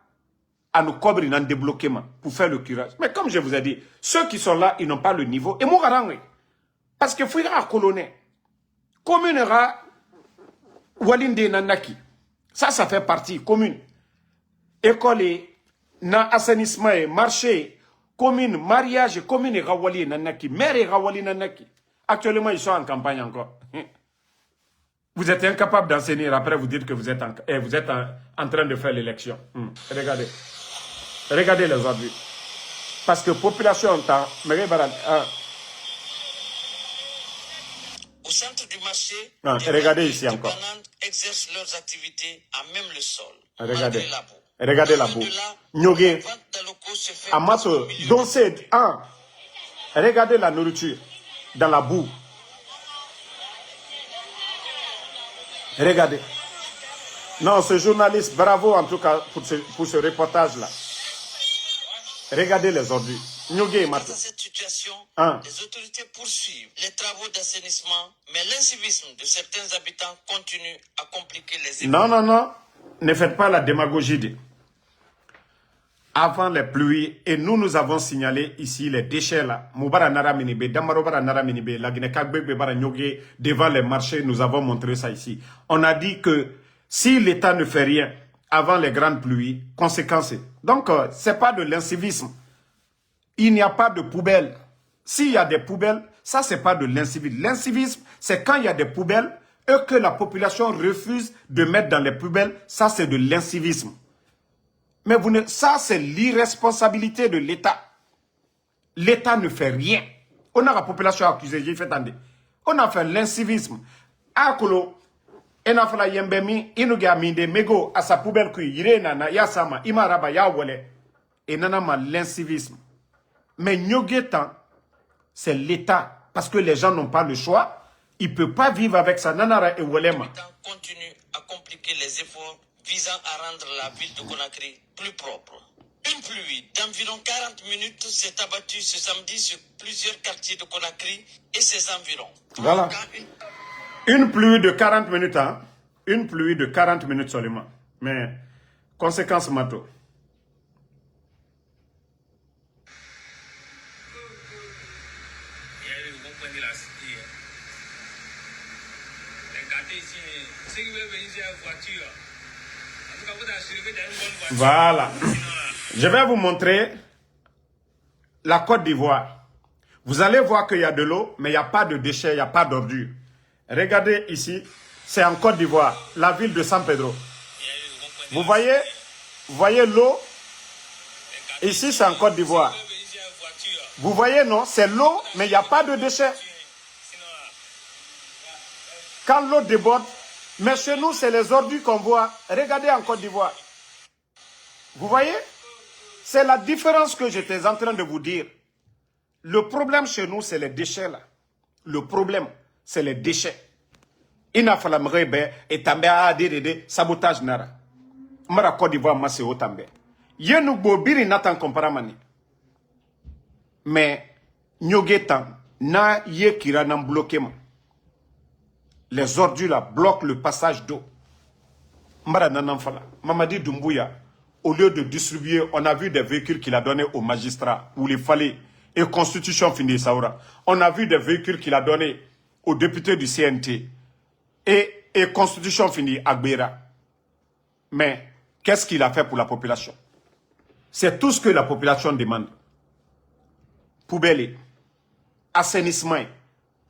a nous cobri dans débloquement pour faire le curage. Mais comme je vous ai dit, ceux qui sont là, ils n'ont pas le niveau. Et moi, parce que fouillera à colonner. Commune ra Walinde Nanaki. Ça fait partie. Commune. École, na assainissement, marché, commune, mariage, commune Rawali Nanaki. Maire Rawali Nanaki. Actuellement, ils sont en campagne encore. Vous êtes incapable d'enseigner, après vous dites que vous êtes en train de faire l'élection. Regardez. Regardez les ordures. Parce que population en temps, Au centre du marché, Ah, des regardez vendeurs ici de encore. bananes exercent leurs activités à même le sol, Regardez. malgré la boue. Regardez la Loin boue. de là, Nyogué. la vente de locaux se fait presque Amato, au milieu donc du c'est... Ah, regardez la nourriture dans la boue. Regardez. Non, ce journaliste, bravo en tout cas pour ce reportage-là. Regardez les ordures. Nyogué, Face Mato. à cette situation, Ah. les autorités poursuivent les travaux d'assainissement, mais l'incivisme de certains habitants continue à compliquer les efforts. Non, non, non. Ne faites pas la démagogie. Avant les pluies, et nous avons signalé ici les déchets là. Moubara Nara Minibe, Damarobara Nara Minibe, la Guinée-Kagbebe Bara Nyogué, devant les marchés, nous avons montré ça ici. On a dit que si l'État ne fait rien avant les grandes pluies, conséquences. Donc, c'est pas de l'incivisme. Il n'y a pas de poubelle. S'il y a des poubelles, ça, c'est pas de l'incivisme. L'incivisme, c'est quand il y a des poubelles et que la population refuse de mettre dans les poubelles. Ça, c'est de l'incivisme. Mais ça, c'est l'irresponsabilité de l'État. L'État ne fait rien. On a la population accusée, j'ai fait attendre. On a fait l'incivisme. Akolo, on a fait la yembemi, inuga minde, mego, à sa poubelle kui, yirena, yasama, imaraba, yawole. Et nanama l'incivisme. Mais Nyoguetan, c'est l'État. Parce que les gens n'ont pas le choix. Ils ne peuvent pas vivre avec ça. Nanara et Wolema. L'État continue à compliquer les efforts visant à rendre la ville de Conakry plus propre. Une pluie d'environ 40 minutes s'est abattue ce samedi sur plusieurs quartiers de Conakry et ses environs. Voilà. Une pluie de 40 minutes, hein? Une pluie de 40 minutes seulement. Mais, conséquence, Mato. Voilà. Je vais vous montrer la Côte d'Ivoire. Vous allez voir qu'il y a de l'eau, mais il n'y a pas de déchets, il n'y a pas d'ordures. Regardez ici, c'est en Côte d'Ivoire, la ville de San Pedro. Vous voyez l'eau? Ici, c'est en Côte d'Ivoire. Vous voyez, non? C'est l'eau, mais il n'y a pas de déchets. Quand l'eau déborde, mais chez nous, c'est les ordures qu'on voit. Regardez en Côte d'Ivoire. Vous voyez? C'est la différence que j'étais en train de vous dire. Le problème chez nous, c'est les déchets là. Le problème, c'est les déchets. Il n'a pas de et tambe a des sabotage nara. Mara Côte d'Ivoire, moi, c'est au tambe. Yenou bobiri n'attend comparamani. Mais, nyogetan, na ye kira nan bloqué ma. Les ordures là bloquent le passage d'eau. Mara nanan fala. Mamadi Doumbouya, au lieu de distribuer, on a vu des véhicules qu'il a donnés aux magistrats, où il fallait, et Constitution fini Saoura. On a vu des véhicules qu'il a donnés aux députés du CNT, et Constitution fini Agbera. Mais, qu'est-ce qu'il a fait pour la population? C'est tout ce que la population demande. Poubelle, assainissement,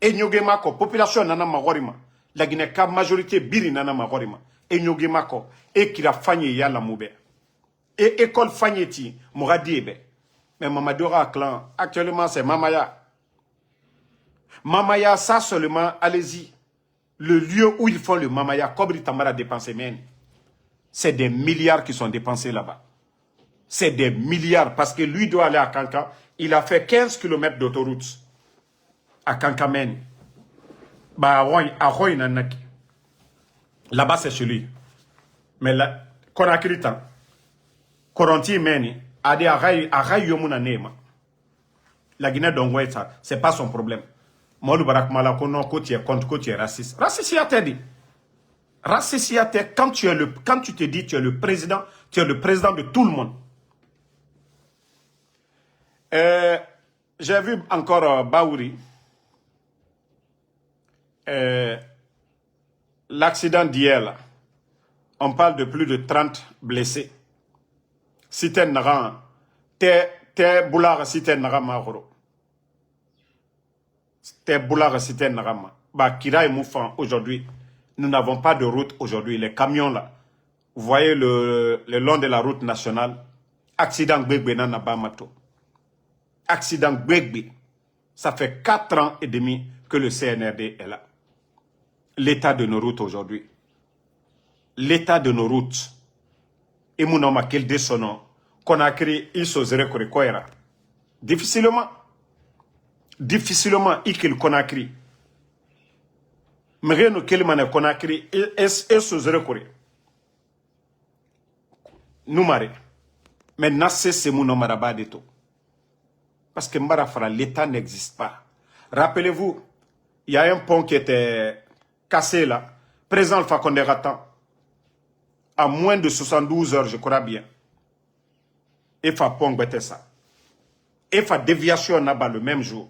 et nyogema ko population nana magorima. La Guinée ka majorité biri nana magorima. Et nyogema ko, et kira fanye ya la moube. Et école Fagneti, Mouradi ebe. Mais Mamadora clan, actuellement c'est Mamaya. Mamaya, ça seulement, allez-y. Le lieu où ils font le Mamaya, Kobri Tamara dépensé, c'est des milliards qui sont dépensés là-bas. C'est des milliards, parce que lui doit aller à Kanka. Il a fait 15 km d'autoroute à Kankamen. Là-bas, c'est chez lui. Mais là, Conakry, Koronti Meni, a dit Aray Yomuna Nema. La Guinée d'Ongoueta, ce n'est pas son problème. Maulou Barak Malakono, côté contre côté raciste. Raciste, il a dit. Raciste, il a dit. Quand tu te dis, tu es le président de tout le monde. J'ai vu encore Baouri. L'accident d'hier, on parle de plus de 30 blessés. Siten Naran, te Boular Siten Narama Horo. Te Boular Siten Narama. Bah, Kira et Moufan, aujourd'hui, nous n'avons pas de route aujourd'hui. Les camions là, vous voyez le long de la route nationale, accident Gbegbe Nana Bamato. Accident Gbegbe. Ça fait 4 ans et demi que le CNRD est là. l'état de nos routes aujourd'hui. L'état de nos routes. Et mon nom a quel désono qu'on a créé, il s'oserait quoi. Difficilement. Difficilement, il qu'il Conakry. Mais rien ne mane Conakry, et s'oserait quoi. Nous marre. Mais Nassé, c'est mon nom à de tout. Parce que Mbarafara, l'État n'existe pas. Rappelez-vous, il y a un pont qui était cassé là. Président Alpha Condé Ratan. À moins de 72 heures, je crois bien. Et fa pont ça. Et fa déviation là-bas le même jour.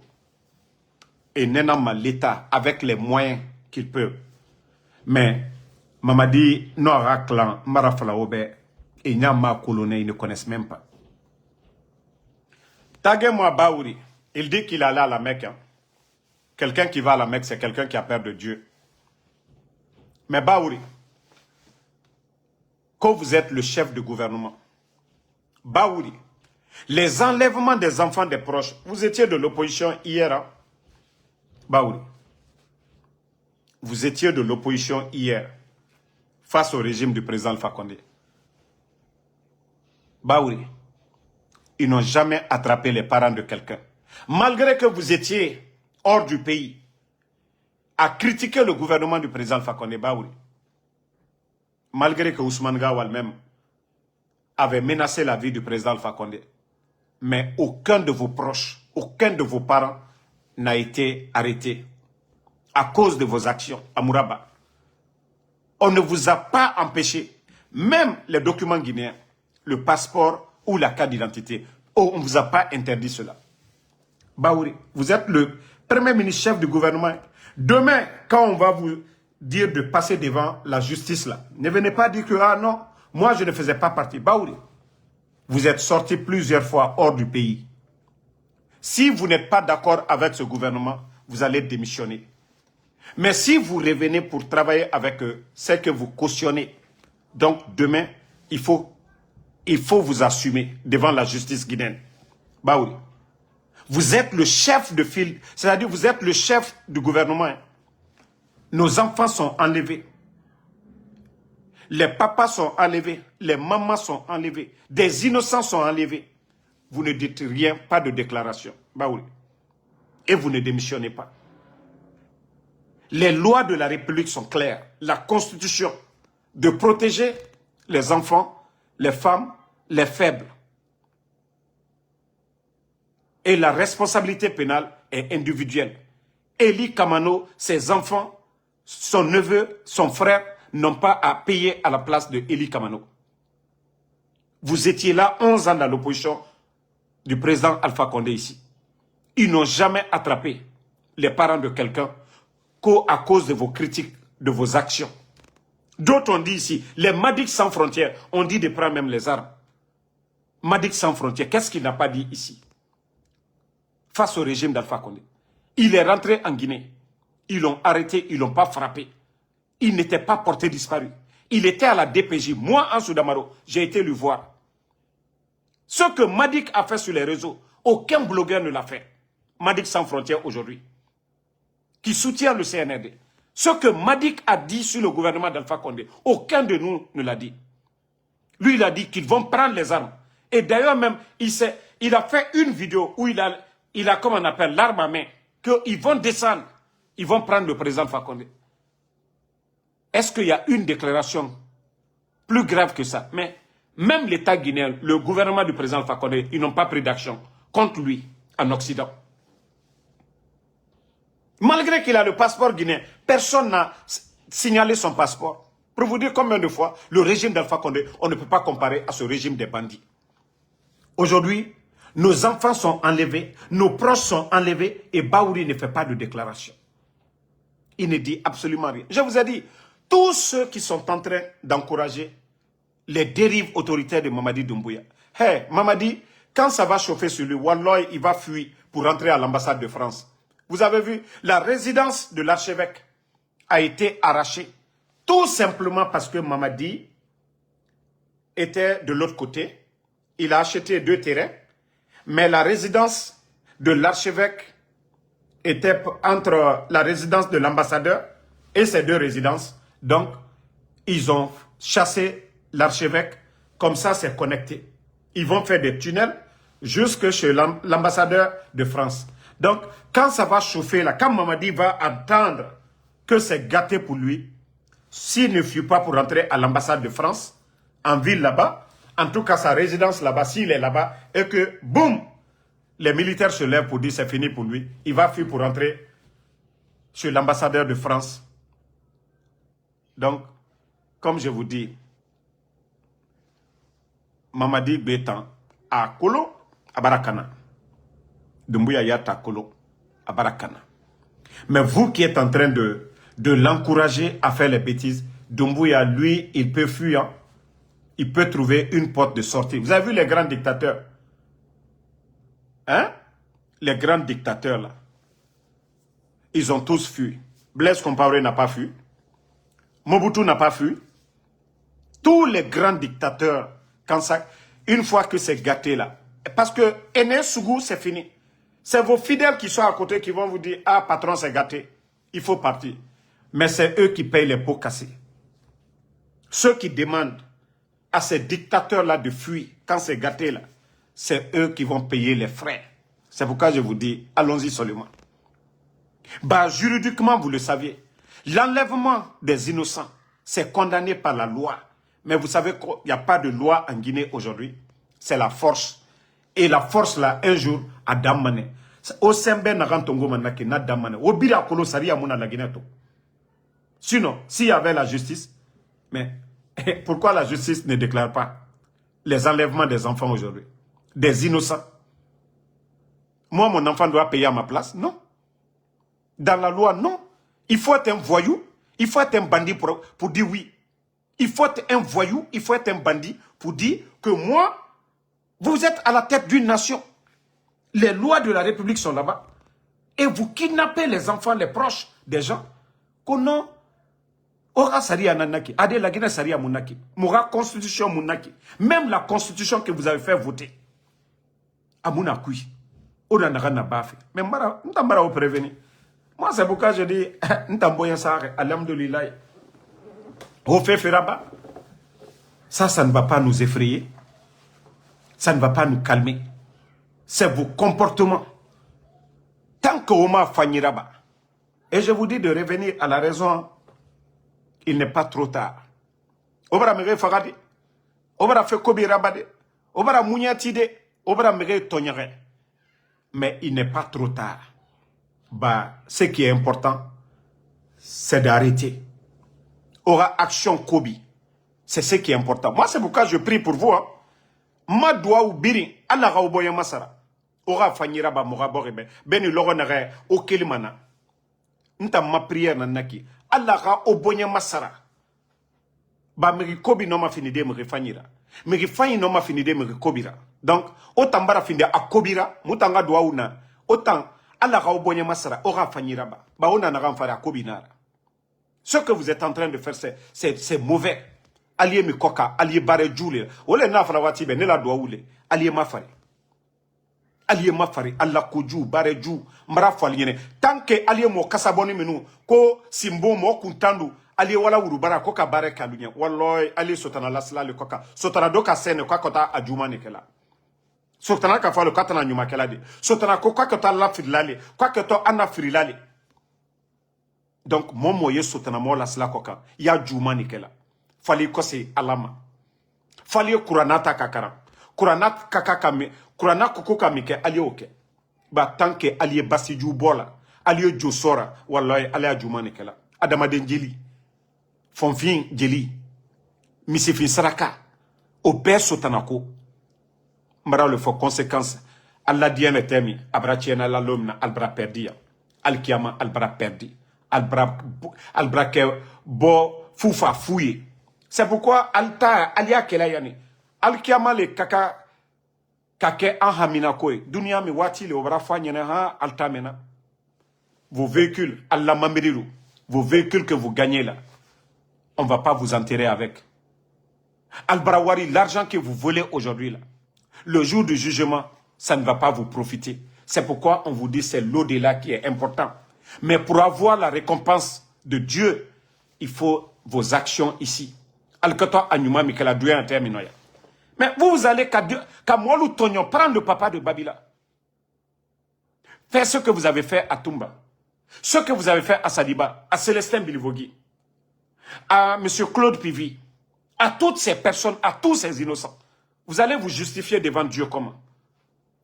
Et nenama l'État avec les moyens qu'il peut. Mais, Mamadi, Noara Clan, Marafala Obe, et Nyama Koloné, ils ne connaissent même pas. Taguez-moi Baouri, il dit qu'il allait à la Mecque. Hein. Quelqu'un qui va à la Mecque, c'est quelqu'un qui a peur de Dieu. Mais Baouri, quand vous êtes le chef de gouvernement, Baouri, les enlèvements des enfants des proches, vous étiez de l'opposition hier, hein? Baouri, vous étiez de l'opposition hier, face au régime du président Alpha Condé. Baouri, ils n'ont jamais attrapé les parents de quelqu'un. Malgré que vous étiez hors du pays, à critiquer le gouvernement du président Alpha Condé, Baouri. Malgré que Ousmane Gawal même avait menacé la vie du président Alpha Condé. Mais aucun de vos proches, aucun de vos parents n'a été arrêté à cause de vos actions à Mouraba. On ne vous a pas empêché, même les documents guinéens, le passeport ou la carte d'identité. Oh, on ne vous a pas interdit cela. Baouri, vous êtes le premier ministre chef du gouvernement. Demain, quand on va vous dire de passer devant la justice là, ne venez pas dire que, ah non, moi je ne faisais pas partie. Baouri, vous êtes sorti plusieurs fois hors du pays. Si vous n'êtes pas d'accord avec ce gouvernement, vous allez démissionner. Mais si vous revenez pour travailler avec eux, c'est que vous cautionnez. Donc demain, il faut vous assumer devant la justice guinéenne. Baouri, vous êtes le chef de file, c'est-à-dire vous êtes le chef du gouvernement. Hein. Nos enfants sont enlevés. Les papas sont enlevés. Les mamans sont enlevés. Des innocents sont enlevés. Vous ne dites rien, pas de déclaration. Baouri. Et vous ne démissionnez pas. Les lois de la République sont claires. La Constitution, de protéger les enfants, les femmes, les faibles. Et la responsabilité pénale est individuelle. Eli Kamano, ses enfants, son neveu, son frère, n'ont pas à payer à la place de Eli Kamano. Vous étiez là 11 ans dans l'opposition du président Alpha Condé ici. Ils n'ont jamais attrapé les parents de quelqu'un qu'à cause de vos critiques, de vos actions. D'autres ont dit ici, les Madik sans frontières, ont dit de prendre même les armes. Madik sans frontières, qu'est-ce qu'il n'a pas dit ici? Face au régime d'Alpha Condé. Il est rentré en Guinée. Ils l'ont arrêté, ils ne l'ont pas frappé. Il n'était pas porté disparu. Il était à la DPJ. Moi, en Soudamaro, j'ai été lui voir. Ce que Madik a fait sur les réseaux, aucun blogueur ne l'a fait. Madik sans frontières aujourd'hui, qui soutient le CNRD. Ce que Madik a dit sur le gouvernement d'Alpha Condé, aucun de nous ne l'a dit. Lui, il a dit qu'ils vont prendre les armes. Et d'ailleurs même, il a fait une vidéo où il a comme on appelle, l'arme à main, qu'ils vont descendre, ils vont prendre le président Alpha Condé. Est-ce qu'il y a une déclaration plus grave que ça? Mais même l'État guinéen, le gouvernement du président Alpha Condé, ils n'ont pas pris d'action contre lui en Occident. Malgré qu'il a le passeport guinéen, personne n'a signalé son passeport. Pour vous dire combien de fois, le régime d'Alpha Condé, on ne peut pas comparer à ce régime des bandits. Aujourd'hui, nos enfants sont enlevés, nos proches sont enlevés et Baouri ne fait pas de déclaration. Il ne dit absolument rien. Je vous ai dit, tous ceux qui sont en train d'encourager les dérives autoritaires de Mamadi Doumbouya. Hey, Mamadi, quand ça va chauffer sur lui, Wallah, il va fuir pour rentrer à l'ambassade de France. Vous avez vu, la résidence de l'archevêque a été arrachée tout simplement parce que Mamadi était de l'autre côté. Il a acheté 2 terrains, mais la résidence de l'archevêque était entre la résidence de l'ambassadeur et ses 2 résidences. Donc, ils ont chassé l'archevêque. Comme ça, c'est connecté. Ils vont faire des tunnels jusque chez l'ambassadeur de France. Donc, quand ça va chauffer là, quand Mamadi va attendre que c'est gâté pour lui, s'il ne fuit pas pour rentrer à l'ambassade de France, en ville là-bas, en tout cas sa résidence là-bas, s'il est là-bas, et que, boum, les militaires se lèvent pour dire c'est fini pour lui, il va fuir pour rentrer chez l'ambassadeur de France. Donc, comme je vous dis, Mamadi Bétan à Kolo, à Barakana. Doumbouya Yata Kolo, à Barakana. Mais vous qui êtes en train de l'encourager à faire les bêtises, Doumbouya, lui, il peut fuir. Il peut trouver une porte de sortie. Vous avez vu les grands dictateurs? Hein? Les grands dictateurs, là. Ils ont tous fui. Blaise Compaoré n'a pas fui. Mobutu n'a pas fui. Tous les grands dictateurs, quand ça, une fois que c'est gâté, là. Parce que Aîné Sougou, c'est fini. C'est vos fidèles qui sont à côté qui vont vous dire, ah, patron, c'est gâté. Il faut partir. Mais c'est eux qui payent les pots cassés. Ceux qui demandent à ces dictateurs-là de fuir, quand c'est gâté là, c'est eux qui vont payer les frais. C'est pourquoi je vous dis, allons-y seulement. Bah, juridiquement, vous le saviez, l'enlèvement des innocents, c'est condamné par la loi. Mais vous savez qu'il n'y a pas de loi en Guinée aujourd'hui. C'est la force. Et la force là, un jour, à Damane. Au Sembe Narantongo Manaki, na Damane. Au Bira Kolo Saria Mouna la Guinée. Sinon, s'il y avait la justice, mais pourquoi la justice ne déclare pas les enlèvements des enfants aujourd'hui? Des innocents. Moi, mon enfant doit payer à ma place? Non. Dans la loi, non. Il faut être un voyou, il faut être un bandit pour dire oui. Il faut être un voyou, il faut être un bandit pour dire que moi, vous êtes à la tête d'une nation. Les lois de la République sont là-bas. Et vous kidnappez les enfants, les proches des gens. Qu'on Ora Saria Nanaki, Ade la Guinée Saria Mounaki, Moura Constitution Mounaki, même la Constitution que vous avez fait voter, à Mounakui, Oda Narana Bafi, mais Mara, Ntambara au prévenu. Moi, c'est pourquoi je dis, Ntamboyan Sare, Alhamdoulilah, au fait Feraba. Ça ne va pas nous effrayer. Ça ne va pas nous calmer. C'est vos comportements. Tant que Oma Fanyiraba. Et je vous dis de revenir à la raison. Il n'est pas trop tard. Obara Mere Fagadi. Obara Fekobi Rabade. Obara Mouniatide. Obara Mere Tonyare. Mais il n'est pas trop tard. Bah, ce qui est important, c'est d'arrêter. Aura action Kobi. C'est ce qui est important. Moi, c'est pourquoi je prie pour vous. Hein. Ma doua ou biri. Allah ga oboya masara. Aura Fanyiraba Moura Borebe. Beni Loronare. Okelimana. Nta ma prière nanaki. Allah ga obonya masara. Ba meri kobi no ma finide meri fanyira. Meri fanyi no ma finide meri kobira. Donc, autant bara finde a kobira, mutanga doa una. Autant, Allah ga obonya masara, ora fanyira ba. Ba ona na ramfara a kobinara. Ce que vous êtes en train de faire, c'est mauvais. Allié mi koka, allié bare djoule. Ole na fara wati be, ne la doa oule. Allié mafari. Allié mafari, Allah koju, bare djou, mara faliene. Tant que allié mo kasaboni menu, ko simbo mo kuntandu, allié wala urubara, koka bare kalunya. Walloy, allié sotana lasla le koka. Sotana doka sene, kwa kota adjuma nekela. Sotana ka fa le katana nyuma kela de. Sotana ko kwa kota la firilale, kwa kota ana firilale. Donc, mon moye sotana mo lasla koka, ya djuma nekela. Fali kose alama. Fali kuranata kakara. Kuranat kakakame. Kurana koko kamike aliye oke. Ba tanke aliye basiju bola. Aliye josora. Wallahi aliye jumane kela. Adamaden jeli. Fonfin jeli. Misifin saraka. Obe sotanako. Mbara le fo conséquence. Allah diane temi. Abra tiena la lomna albra perdia. Alkiama albra perdi. Albra ke bo fufa fouye. C'est pourquoi alta alia kela yani. Alkiama le kaka. Kake anhamina koe. Dunia mi wati le obra fanyene ha altamena. Vos véhicules, Allah mamiriru. Vos véhicules que vous gagnez là. On ne va pas vous enterrer avec. Al-Barawari, l'argent que vous volez aujourd'hui là. Le jour du jugement, ça ne va pas vous profiter. C'est pourquoi on vous dit c'est l'au-delà qui est important. Mais pour avoir la récompense de Dieu, il faut vos actions ici. Alkato Anyuma Mikela Doué en terminoya. Mais vous allez qu'à Mwalou Tonyon prendre le papa de Babila. Faire ce que vous avez fait à Toumba. Ce que vous avez fait à Sadiba, à Célestin Bilivogui, à M. Claude Pivi, à toutes ces personnes, à tous ces innocents. Vous allez vous justifier devant Dieu comment?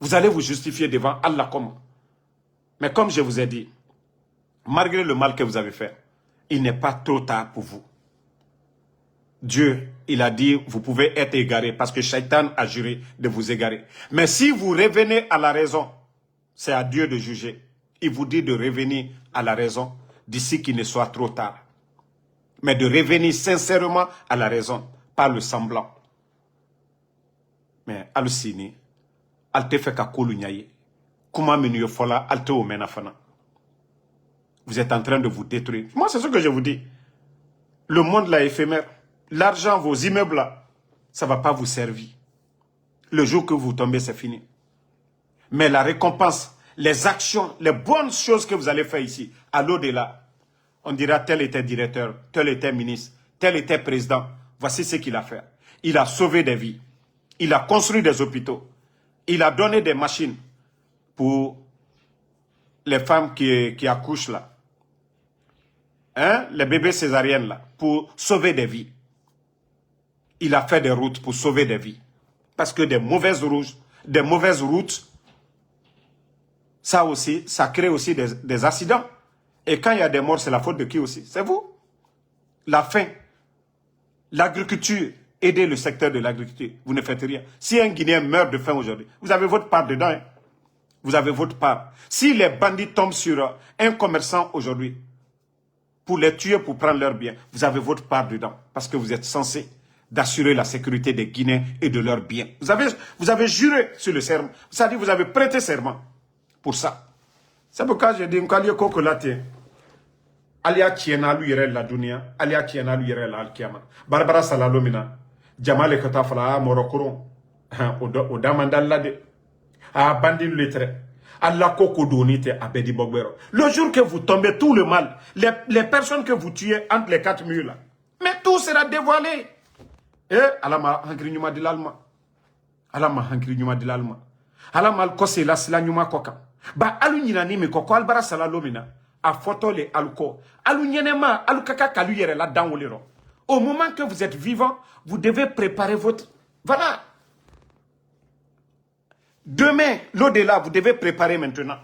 Vous allez vous justifier devant Allah comment? Mais comme je vous ai dit, malgré le mal que vous avez fait, il n'est pas trop tard pour vous. Dieu, il a dit, vous pouvez être égarés parce que Shaitan a juré de vous égarer. Mais si vous revenez à la raison, c'est à Dieu de juger. Il vous dit de revenir à la raison d'ici qu'il ne soit trop tard. Mais de revenir sincèrement à la raison, pas le semblant. Mais Al-Sini, Alte fait qu'à Kolunyaye, comment menu fola, Alte au menafana. Vous êtes en train de vous détruire. Moi, c'est ce que je vous dis. Le monde là éphémère. L'argent, vos immeubles là, ça ne va pas vous servir. Le jour que vous tombez, c'est fini. Mais la récompense, les actions, les bonnes choses que vous allez faire ici, à l'au-delà, on dira tel était directeur, tel était ministre, tel était président. Voici ce qu'il a fait. Il a sauvé des vies. Il a construit des hôpitaux. Il a donné des machines pour les femmes qui accouchent là. Hein? Les bébés césariennes là, pour sauver des vies. Il a fait des routes pour sauver des vies. Parce que des mauvaises routes, ça aussi, ça crée aussi des accidents. Et quand il y a des morts, c'est la faute de qui aussi? C'est vous. La faim, l'agriculture, aidez le secteur de l'agriculture. Vous ne faites rien. Si un Guinéen meurt de faim aujourd'hui, vous avez votre part dedans. Hein? Vous avez votre part. Si les bandits tombent sur un commerçant aujourd'hui, pour les tuer, pour prendre leurs biens, vous avez votre part dedans. Parce que vous êtes censé d'assurer la sécurité des Guinéens et de leurs biens. Vous avez juré sur le serment. C'est-à-dire vous avez prêté serment pour ça. C'est pourquoi j'ai dit, Mkali Koko Laté, Alia Kiena lui la dunia, Alia Kiena lui la alkiama. Barbara Salalomina, Jamale Kotafala, Morokoron, Odamandal Lade, a bandi lettre. Allah Koko Donite à Bedi Bogbero. Le jour que vous tombez, tout le mal, les personnes que vous tuez entre les 4 murs là, mais tout sera dévoilé. Eh, alama hankri nyuma de l'alma. Alama hankri nyuma de l'alma. Alama alkose la sila nyuma koka. Ba alu nyina ni me koko albara sala lomina. A photo le aluko. Alu nyenema, alu kaka kalu yere la dan wolero. Au moment que vous êtes vivant, vous devez préparer votre... Voilà. Demain, l'au-delà, vous devez préparer maintenant.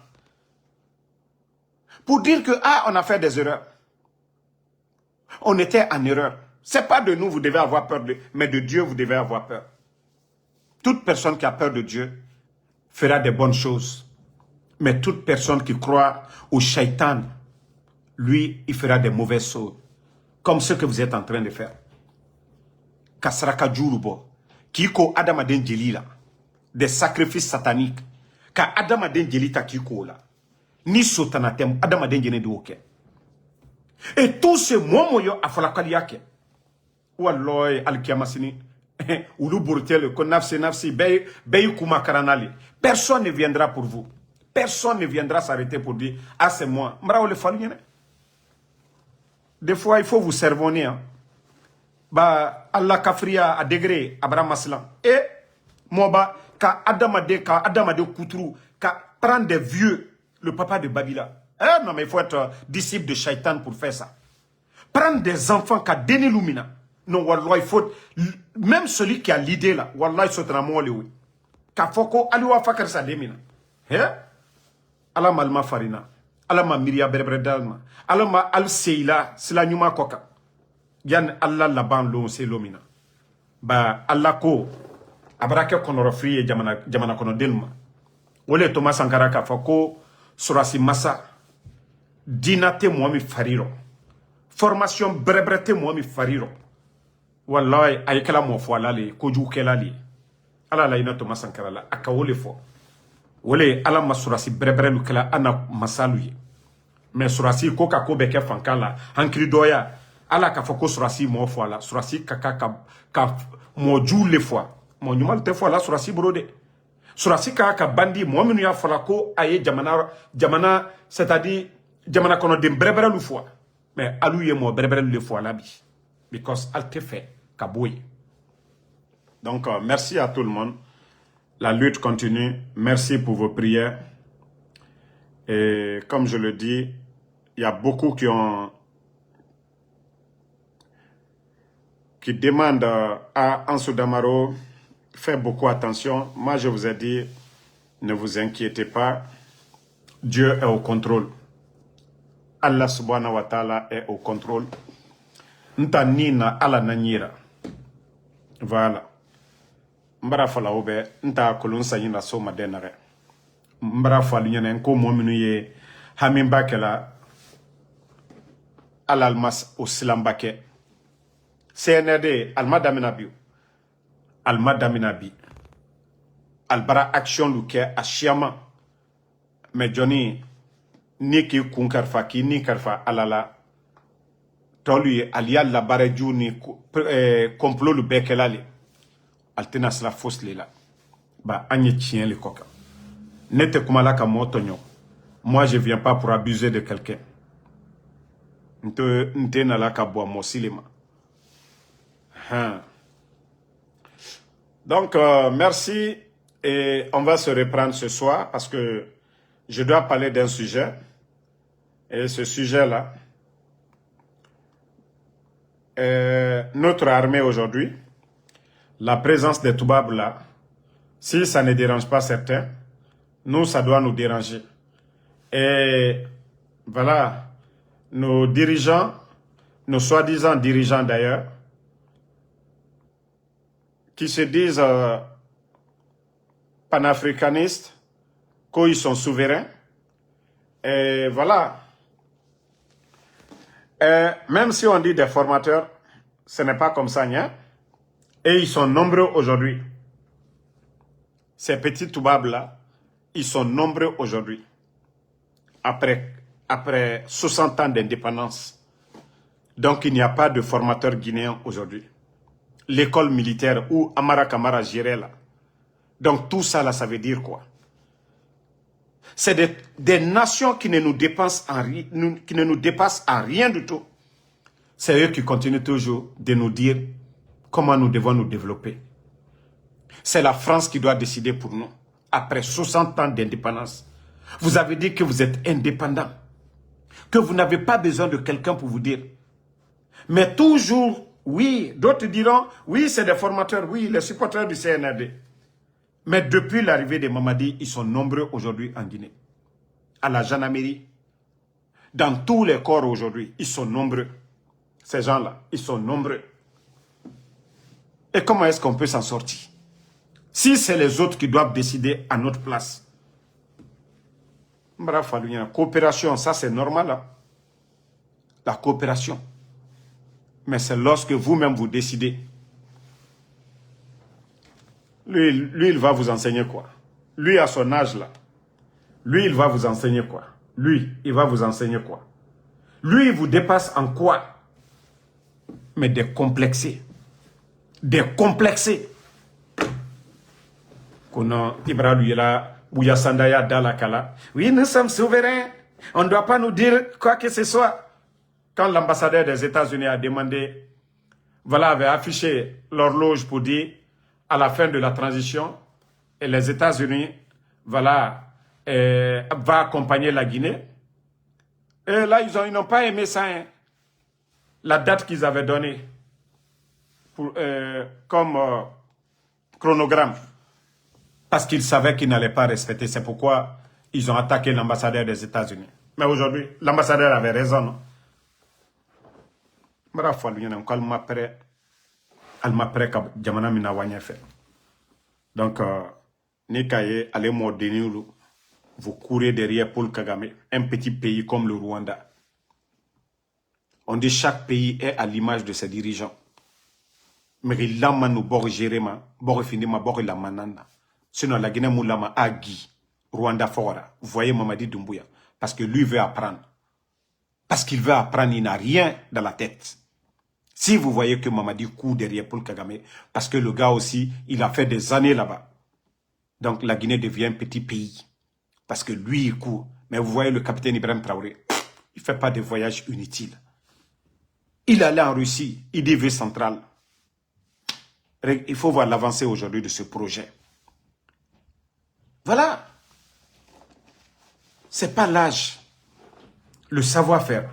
Pour dire que, on a fait des erreurs. On était en erreur. Ce n'est pas de nous, vous devez avoir peur, mais de Dieu, vous devez avoir peur. Toute personne qui a peur de Dieu fera des bonnes choses. Mais toute personne qui croit au shaitan, lui, il fera des mauvaises choses. Comme ce que vous êtes en train de faire. Kasraka Djurubo, Kiko Adamaden Djelila, des sacrifices sataniques. Ka Adamaden Djelita Kiko là. Ni sotanatem, Adamaden Djene de Oke. Et tout ce momoyo a falakaliake. Walloy alkiamasini ulu burtel ko nafsi bey kuma karanali. Personne ne viendra pour vous. Personne ne viendra s'arrêter pour dire ah c'est moi. Mrao le fallu. Des fois il faut vous servonner. Hein. Ba Allah kafria à degré Abraham Maslan. Et moba ka adamade koutru ka prendre des vieux le papa de Babila. Eh non mais il faut être disciple de Shaitan pour faire ça. Prendre des enfants ka Denis Lumina. Non, wallah, il faut... Même celui qui a l'idée là, wallah, il saute dans mon oui. Kafoko, aliwa fakar sa demina. Hein? Alama alma farina. Alama miria berbre dalma. Alama al seila, sila nyuma koka. Yan Allah laban lo se lomina. Ba Allah ko, abrake konoro friye jamana kono delma. Ole Thomas Sankara kafoko, surasi massa. Dinate mwami fariro. Formation brebrete mwami fariro. Wallahi ayekala mo fo alale ko ju kelali ala la ina to masankara la aka wole fo wole ala masurasi brebre lu kala ana masalu yi mais surasi ko ka ko be ke fankala hankri doya ala ka fo ko surasi mo fo ala surasi ka mo ju le fo mo nyumal te fo ala surasi brode surasi ka bandi mo minu ya fo la ko aye jamana c'est-à-dire jamana kono dem brebre lu fo Mais alouye mo brebrel le fois labi. Because alte fait kabouye. Donc, merci à tout le monde. La lutte continue. Merci pour vos prières. Et comme je le dis, il y a beaucoup qui demandent à Ansou Damaro, faites beaucoup attention. Moi, je vous ai dit, ne vous inquiétez pas. Dieu est au contrôle. Allah subhanahu wa ta'ala est au contrôle. Nta nina ala nanyira. Voilà. Mbara fala obe, nta kolon sayina so madenare. Mbara fala nyene nko mominu ye hamimba kela alalmas o silambake. CNRD almadamina biu. Almadamina bi. Albara action luke ashiama. Mais Johnny ni ki kun karfa ki ni karfa alala. Tolu aliya la baraju ni complot lu bekelali. Altena sera fausse là. Ba anye tien le coca. Nete kumala ka motonyo. Moi je viens pas pour abuser de quelqu'un. Nte na la ka boa mosilima. Donc merci et on va se reprendre ce soir parce que je dois parler d'un sujet et ce sujet là notre armée aujourd'hui. La présence des Toubabs là, si ça ne dérange pas certains, nous, ça doit nous déranger. Et voilà, nos dirigeants, nos soi-disant dirigeants d'ailleurs, qui se disent panafricanistes, qu'ils sont souverains, et voilà. Et même si on dit des formateurs, ce n'est pas comme ça, hein? Et ils sont nombreux aujourd'hui. Ces petits Toubabs-là, ils sont nombreux aujourd'hui. Après 60 ans d'indépendance. Donc, il n'y a pas de formateurs guinéens aujourd'hui. L'école militaire où Amara Kamara gérait là. Donc, tout ça, là, ça veut dire quoi? C'est des nations qui ne nous dépassent en rien du tout. C'est eux qui continuent toujours de nous dire comment nous devons nous développer. C'est la France qui doit décider pour nous. Après 60 ans d'indépendance. Vous avez dit que vous êtes indépendant. Que vous n'avez pas besoin de quelqu'un pour vous dire. Mais toujours, oui, d'autres diront, oui, c'est des formateurs, oui, les supporters du CNRD. Mais depuis l'arrivée des Mamadi, ils sont nombreux aujourd'hui en Guinée. À la gendarmerie, dans tous les corps aujourd'hui, ils sont nombreux. Ces gens-là, ils sont nombreux. Et comment est-ce qu'on peut s'en sortir? Si c'est les autres qui doivent décider à notre place. La coopération, ça c'est normal. Hein? La coopération. Mais c'est lorsque vous-même vous décidez. Lui, il va vous enseigner quoi? Lui, à son âge là. Lui, il va vous enseigner quoi? Lui, il va vous enseigner quoi? Lui, il vous dépasse en quoi? Mais décomplexé. Décomplexé. Kono Ibrahim là, Bouya Sandaya Dalakala. Oui, nous sommes souverains. On ne doit pas nous dire quoi que ce soit. Quand l'ambassadeur des États-Unis a demandé, voilà, avait affiché l'horloge pour dire à la fin de la transition, et les États-Unis, voilà, va accompagner la Guinée. Et là, ils n'ont pas aimé ça, hein. La date qu'ils avaient donnée pour, comme chronogramme. Parce qu'ils savaient qu'ils n'allaient pas respecter. C'est pourquoi ils ont attaqué l'ambassadeur des États-Unis. Mais aujourd'hui, l'ambassadeur avait raison, non? Donc, Nikaye, allez m'ordonner, vous courez derrière Paul Kagame, un petit pays comme le Rwanda. On dit chaque pays est à l'image de ses dirigeants. Mais il l'a manu bord Jéréma, bord finima, bord la manana. Sinon, la Guinée moulama a Guy, Rwanda fora. Vous voyez Mamadi Doumbouya. Parce que lui veut apprendre. Parce qu'il veut apprendre, il n'a rien dans la tête. Si vous voyez que Mamadi court derrière Paul Kagame, parce que le gars aussi, il a fait des années là-bas. Donc la Guinée devient un petit pays. Parce que lui, il court. Mais vous voyez le capitaine Ibrahim Traoré, il ne fait pas de voyage inutile. Il allait en Russie, IDV central. Il faut voir l'avancée aujourd'hui de ce projet. Voilà. Ce n'est pas l'âge, le savoir-faire.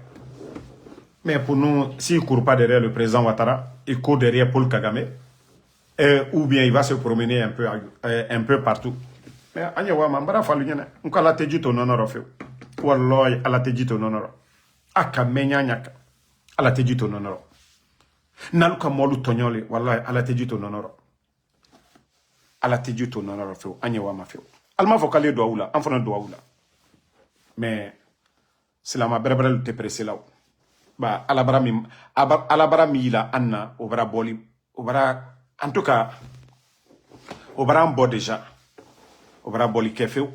Mais pour nous, s'il ne court pas derrière le président Ouattara, il court derrière Paul Kagame, ou bien il va se promener un peu partout. Mais Anyawa, Mambara Falunyana, on a la tejito nonoro feu. Walloy, à la tejito nonoro. Aka menyanyaka, à la tejito nonoro. Naluka molu tonyole, wallahi, à la tejito nonoro. À la tejito nonoro feu, Anyawa ma feu. Alma fokale doaoula, enfant doaoula. Mais c'est la ma brebrel te pressé là. Bah, alabara mi la anna, obara boli, obara, en tout cas, obara en bas déjà. Obara boli kefeu.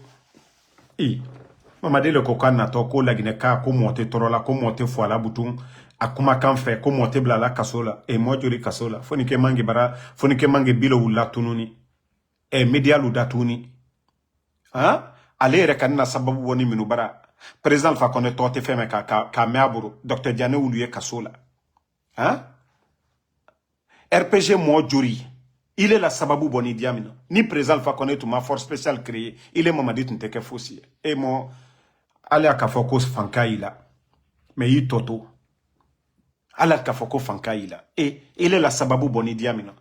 Mama de le kokan na to ko lagine ka ko monte torola ko monte foala bouton akuma kan fe ko monte blala kasola e mojori kasola foni ke mangi bara foni ke mangi bilo wula tununi e media lu datuni ha ale re na sababu woni minu bara président fa koné tote feme ka meaburu docteur Diané wuluye kasola ha RPG mojori il est la sababu boni diamina ni président fa koné ma force spéciale créée il est mamadi tnteke fossi et mon ala kafoko fankaila mais il toto ala kafoko fankaila et il est la sababu boni diamina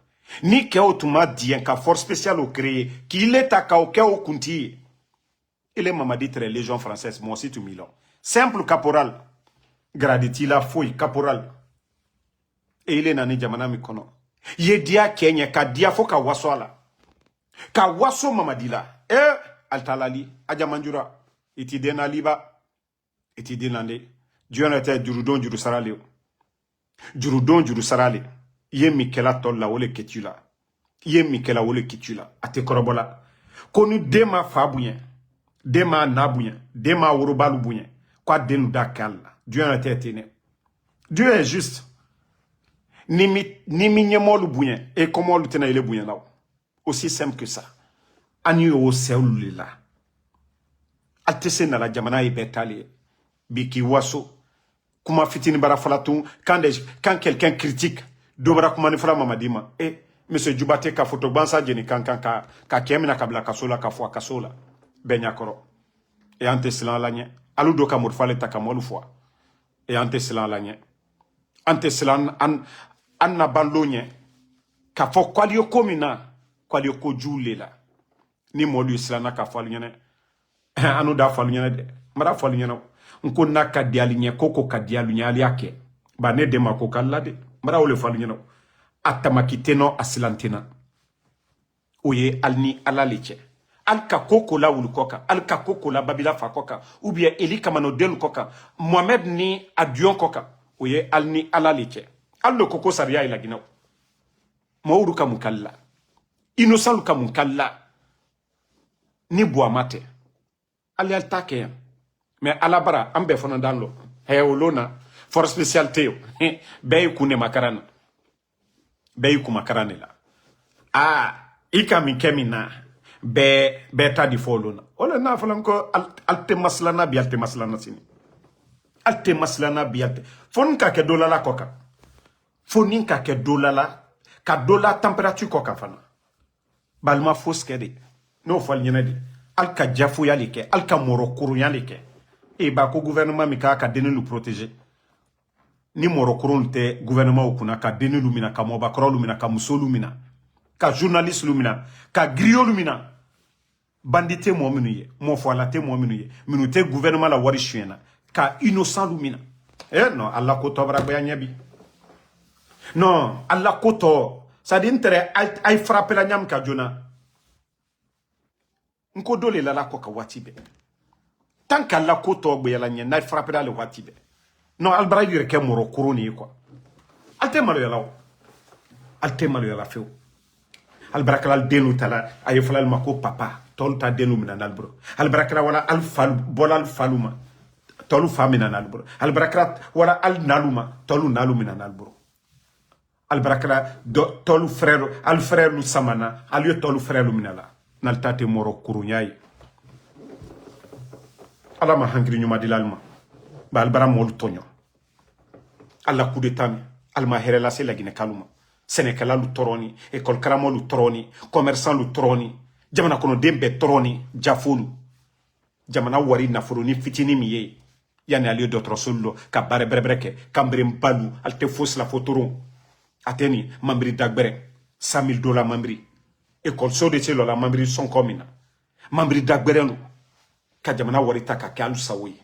ni ke otuma dien ka force spéciale au créé qu'il est à kaoke au kunti il est mamadi très légion française moi aussi tout Milan simple caporal graditila foi caporal et il est nani jamana mikono ye dia kenya ka dia foka waswala ka waso mamadila altalali ajamanjura iti dena liba iti denande dionate jurudon juru sarale jurudon juru sarale ye mikela tolla wole ketula ye mikela wole kitula ate korobola konu dema fabuyen dema nabuyen dema worobalu buyen kwa denu dakalla dionate tene Dieu est juste ni mi nyemolu buyen et comment le tena ile buyen là aussi simple que ça ani o seulula altese na la jamana e betali biki waso kuma fitini bara falatu quand quelqu'un critique dobara kuma ni fala mamadima monsieur Djoubate ka photo bansa jeni ka kemina kabla kasola ka fwa kasola benya koro et ante silan lanye aludo ka murfale takamolu fwa et ante silan lanye ante silan anna banlonye ka fo kwalio komina kwalio ko julela ni molu silana ka fwa nyene anu da falu nyana de mara falu nyana nko na kadiali nye koko kadialu nyali yake ba ne de mako kala de mara ole falu nyana atamakiteno asilantina oye alni alaliche alka koko la ulukoka alka koko la babila fakoka ou bien eli kamano delu koka Mohamed ni adion koka oye alni alaliche allo koko saria ila ginaw mawru kamukalla innocent kamukalla ni boamate ali altake mais alabara ambe fona danlo olona force spécialité be ku ne makarana be ku makarane la ikami kemina be ta di folona wala na falan ko alte maslana bi alte maslana sini alte maslana bi alte fon ka ke dolala koka fonin ka ke dolala ka dola température koka fana balma foskede no fal nyene alka jafu yalike alka morokuru yalike ba ko gouvernement mi ka deni lu protéger ni morokuru te gouvernement okuna ka deni lu mina ka moba kro lu mina ka musolu mina ka journaliste lu mina ka griot lu mina bandité mo minuye mo foala te mo minuye minute gouvernement la wari chena ka innocent lu mina non alla ko tobra ba nyabi non alla ko to ça dit intérêt ay frapper la nyam ka jona nko dole la koka watibe tant qu'Allah koto gbe la nyen na frappera le watibe non albra yure ke moro kuroni quoi alte malo yala feu albrakala denu tala ay falal mako papa tol ta denu mina nalbro albrakala wala al fal bolal faluma tolu famina nalbro albrakala wala al naluma tolu nalumina nalbro albrakala tolu frère al frère lu samana al yo tolu frère lu minala naltate moro kurunyai ala ma hankri nyuma dilalma ba albara molu tonyo alla coup d'état alma herela c'est la Guinée kaluma Sénégal lu toroni école karamo lu toroni commerçant lu toroni jamana kono dembe toroni jafulu jamana wari nafuru ni fitini miye yani ali d'autres solo ka bare brebreke kambrem balu alte fos la photoron ateni mambri dagbere $100,000 mambri école so de celo la mambri son komina mambri dagbere no ka jamana wari taka ka alu sawi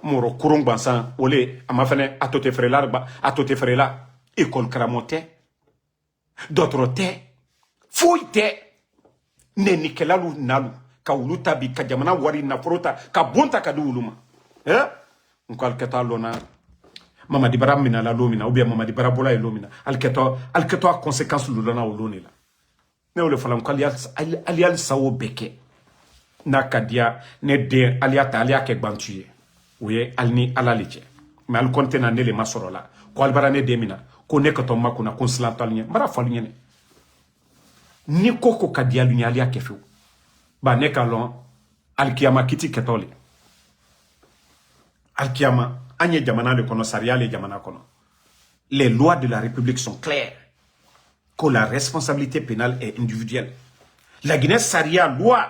moro kurung bansan ole amafane atote frela école kramote d'autres te foite ne nikelalu nalu ka wulu tabi ka jamana wari na frota ka bonta ka duuluma nko keta lona Mamadi Bara mina la lomina ou bien Mamadi Bara bola e lomina alketo a conséquence lona o lonela ne ole falam ko alial sawo beke na kadia ne de aliata aliake gbantuye oye alni alaliche mais al kontena ne le masorola ko albara ne demina ko ne ko to makuna ko slantalnya bara falunya ni koko kadia lunya aliake fu ba ne kalon alkiyama kiti ketole alkiyama anye jamana de kono sariale jamana kono les lois de la République sont claires que la responsabilité pénale est individuelle. La Guinée saria loi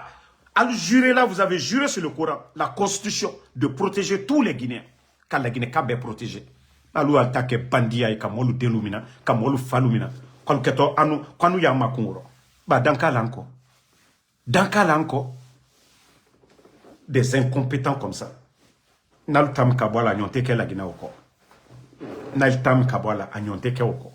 al juré là vous avez juré sur le Coran la constitution de protéger tous les Guinéens car la Guinée kabe protégée la loi attaque bandia et kamolu delumina kamolu falumina kolketo anu kwanu ya makungro ba dankalanko des incompétents comme ça Naltam Kabwala nyonte ke la Guinée oko. Naltam Kabwala a nyonte ke oko.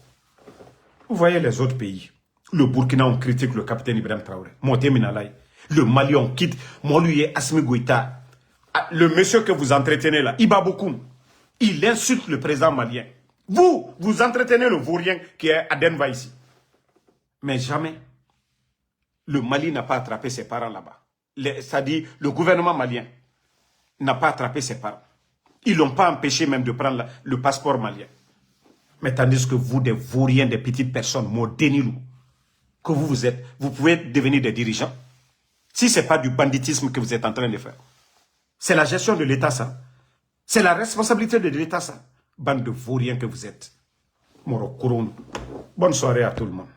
Vous voyez les autres pays. Le Burkina, on critique le capitaine Ibrahim Traoré. Monté Minalay. Le Mali, on quitte Moluye Assimi Goïta. Le monsieur que vous entretenez là, Iba Bokoum, il insulte le président malien. Vous entretenez le vaurien qui est Adenva ici. Mais jamais, le Mali n'a pas attrapé ses parents là-bas. C'est-à-dire, le gouvernement malien n'a pas attrapé ses parents. Ils l'ont pas empêché même de prendre le passeport malien. Mais tandis que vous, des vauriens, des petites personnes, modénilou, que vous êtes, vous pouvez devenir des dirigeants. Si ce n'est pas du banditisme que vous êtes en train de faire. C'est la gestion de l'État, ça. C'est la responsabilité de l'État, ça. Bande de vauriens que vous êtes. Moro Kouroun. Bonne soirée à tout le monde.